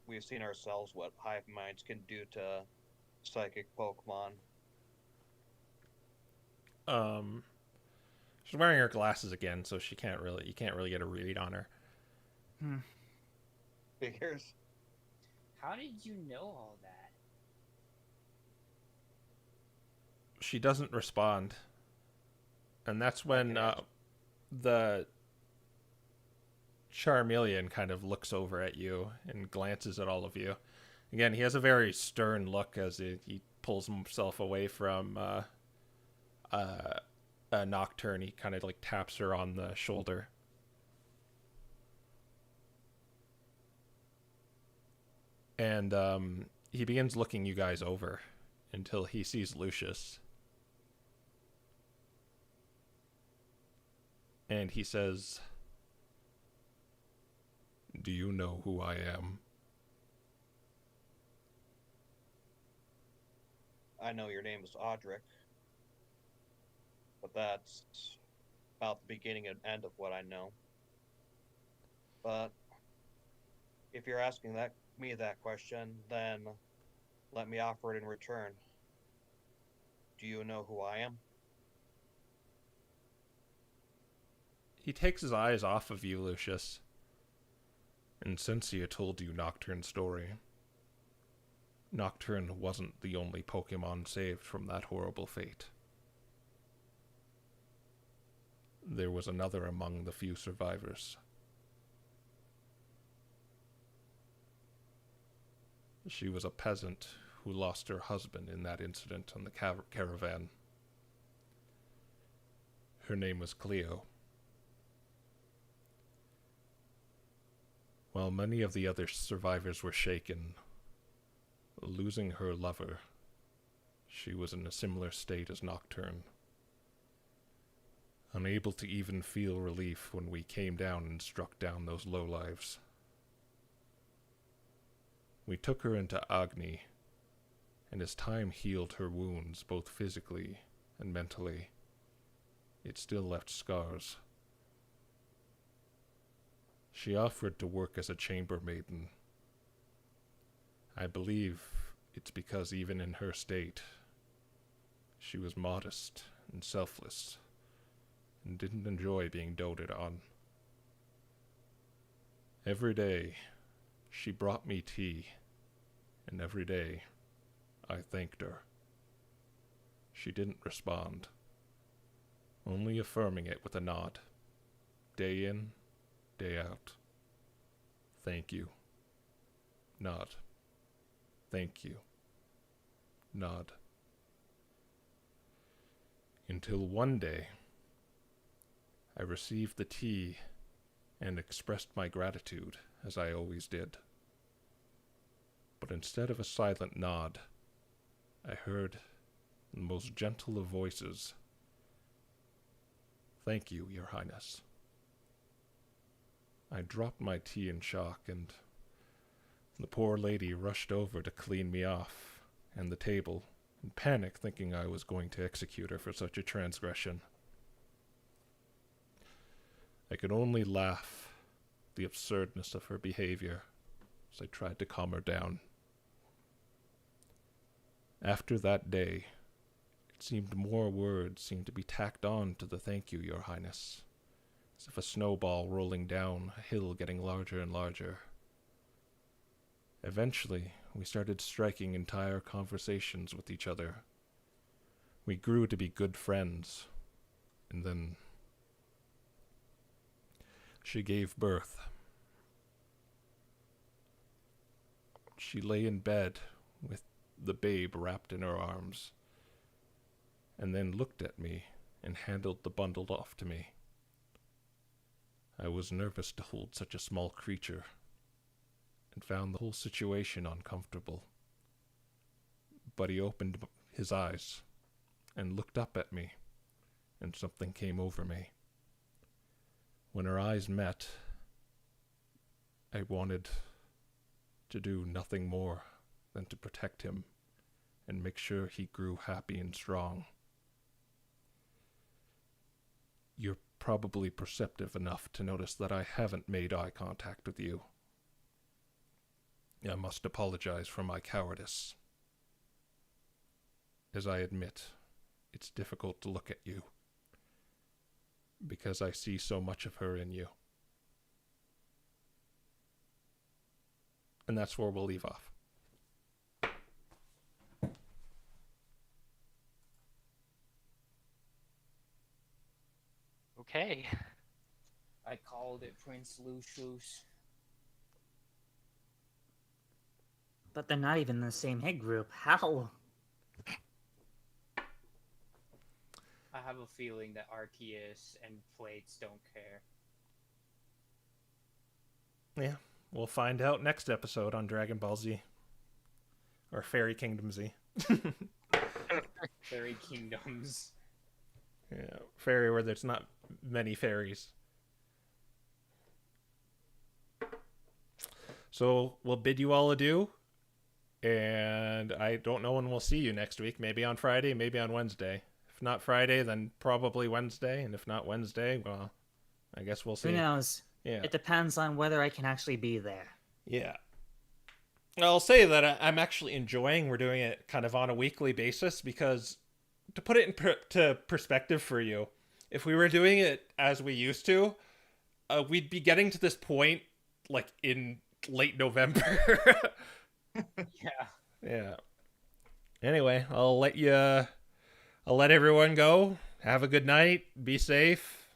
We've seen ourselves what hive minds can do to psychic Pokemon. She's wearing her glasses again, so you can't really get a read on her. Figures. How did you know all that? She doesn't respond, and that's when the Charmeleon kind of looks over at you and glances at all of you. Again, he has a very stern look as he pulls himself away from a Nocturne. He kind of like taps her on the shoulder. And he begins looking you guys over until he sees Lucius. And he says, "Do you know who I am?" I know your name is Audric, but that's about the beginning and end of what I know. But if you're asking me that question, then let me offer it in return. Do you know who I am? He takes his eyes off of you, Lucius. And since he had told you Nocturne's story, Nocturne wasn't the only Pokemon saved from that horrible fate. There was another among the few survivors. She was a peasant who lost her husband in that incident on the caravan. Her name was Cleo. While many of the other survivors were shaken, losing her lover, she was in a similar state as Nocturne. Unable to even feel relief when we came down and struck down those lowlives. We took her into Agni, and as time healed her wounds both physically and mentally, it still left scars. She offered to work as a chambermaiden. I believe it's because even in her state, she was modest and selfless, and didn't enjoy being doted on. Every day, she brought me tea, and every day, I thanked her. She didn't respond, only affirming it with a nod, day in, day out. Thank you. Nod. Thank you. Nod. Until one day, I received the tea and expressed my gratitude, as I always did. But instead of a silent nod, I heard in the most gentle of voices, "Thank you, Your Highness." I dropped my tea in shock, and the poor lady rushed over to clean me off and the table, in panic, thinking I was going to execute her for such a transgression. I could only laugh at the absurdness of her behavior as I tried to calm her down. After that day, it seemed more words seemed to be tacked on to the "Thank you, Your Highness," as if a snowball rolling down a hill getting larger and larger. Eventually, we started striking entire conversations with each other. We grew to be good friends, and then she gave birth. She lay in bed with the babe wrapped in her arms, and then looked at me and handed the bundle off to me. I was nervous to hold such a small creature, and found the whole situation uncomfortable. But he opened his eyes and looked up at me, and something came over me. When our eyes met, I wanted to do nothing more than to protect him and make sure he grew happy and strong. You're probably perceptive enough to notice that I haven't made eye contact with you. I must apologize for my cowardice. As I admit, it's difficult to look at you, because I see so much of her in you. And that's where we'll leave off. Okay. I called it Prince Lucius. But they're not even in the same hit group. How? I have a feeling that Arceus and Plates don't care. Yeah, we'll find out next episode on Dragon Ball Z. Or Fairy Kingdom Z. Fairy Kingdoms. Yeah, fairy where there's not many fairies. So we'll bid you all adieu. And I don't know when we'll see you next week. Maybe on Friday, maybe on Wednesday. If not Friday, then probably Wednesday. And if not Wednesday, well, I guess we'll see. Who knows? Yeah. It depends on whether I can actually be there. Yeah. I'll say that I'm actually enjoying we're doing it kind of on a weekly basis, because to put it to perspective for you, if we were doing it as we used to, we'd be getting to this point like in late November. Yeah. Yeah. Anyway, I'll let everyone go. Have a good night. Be safe.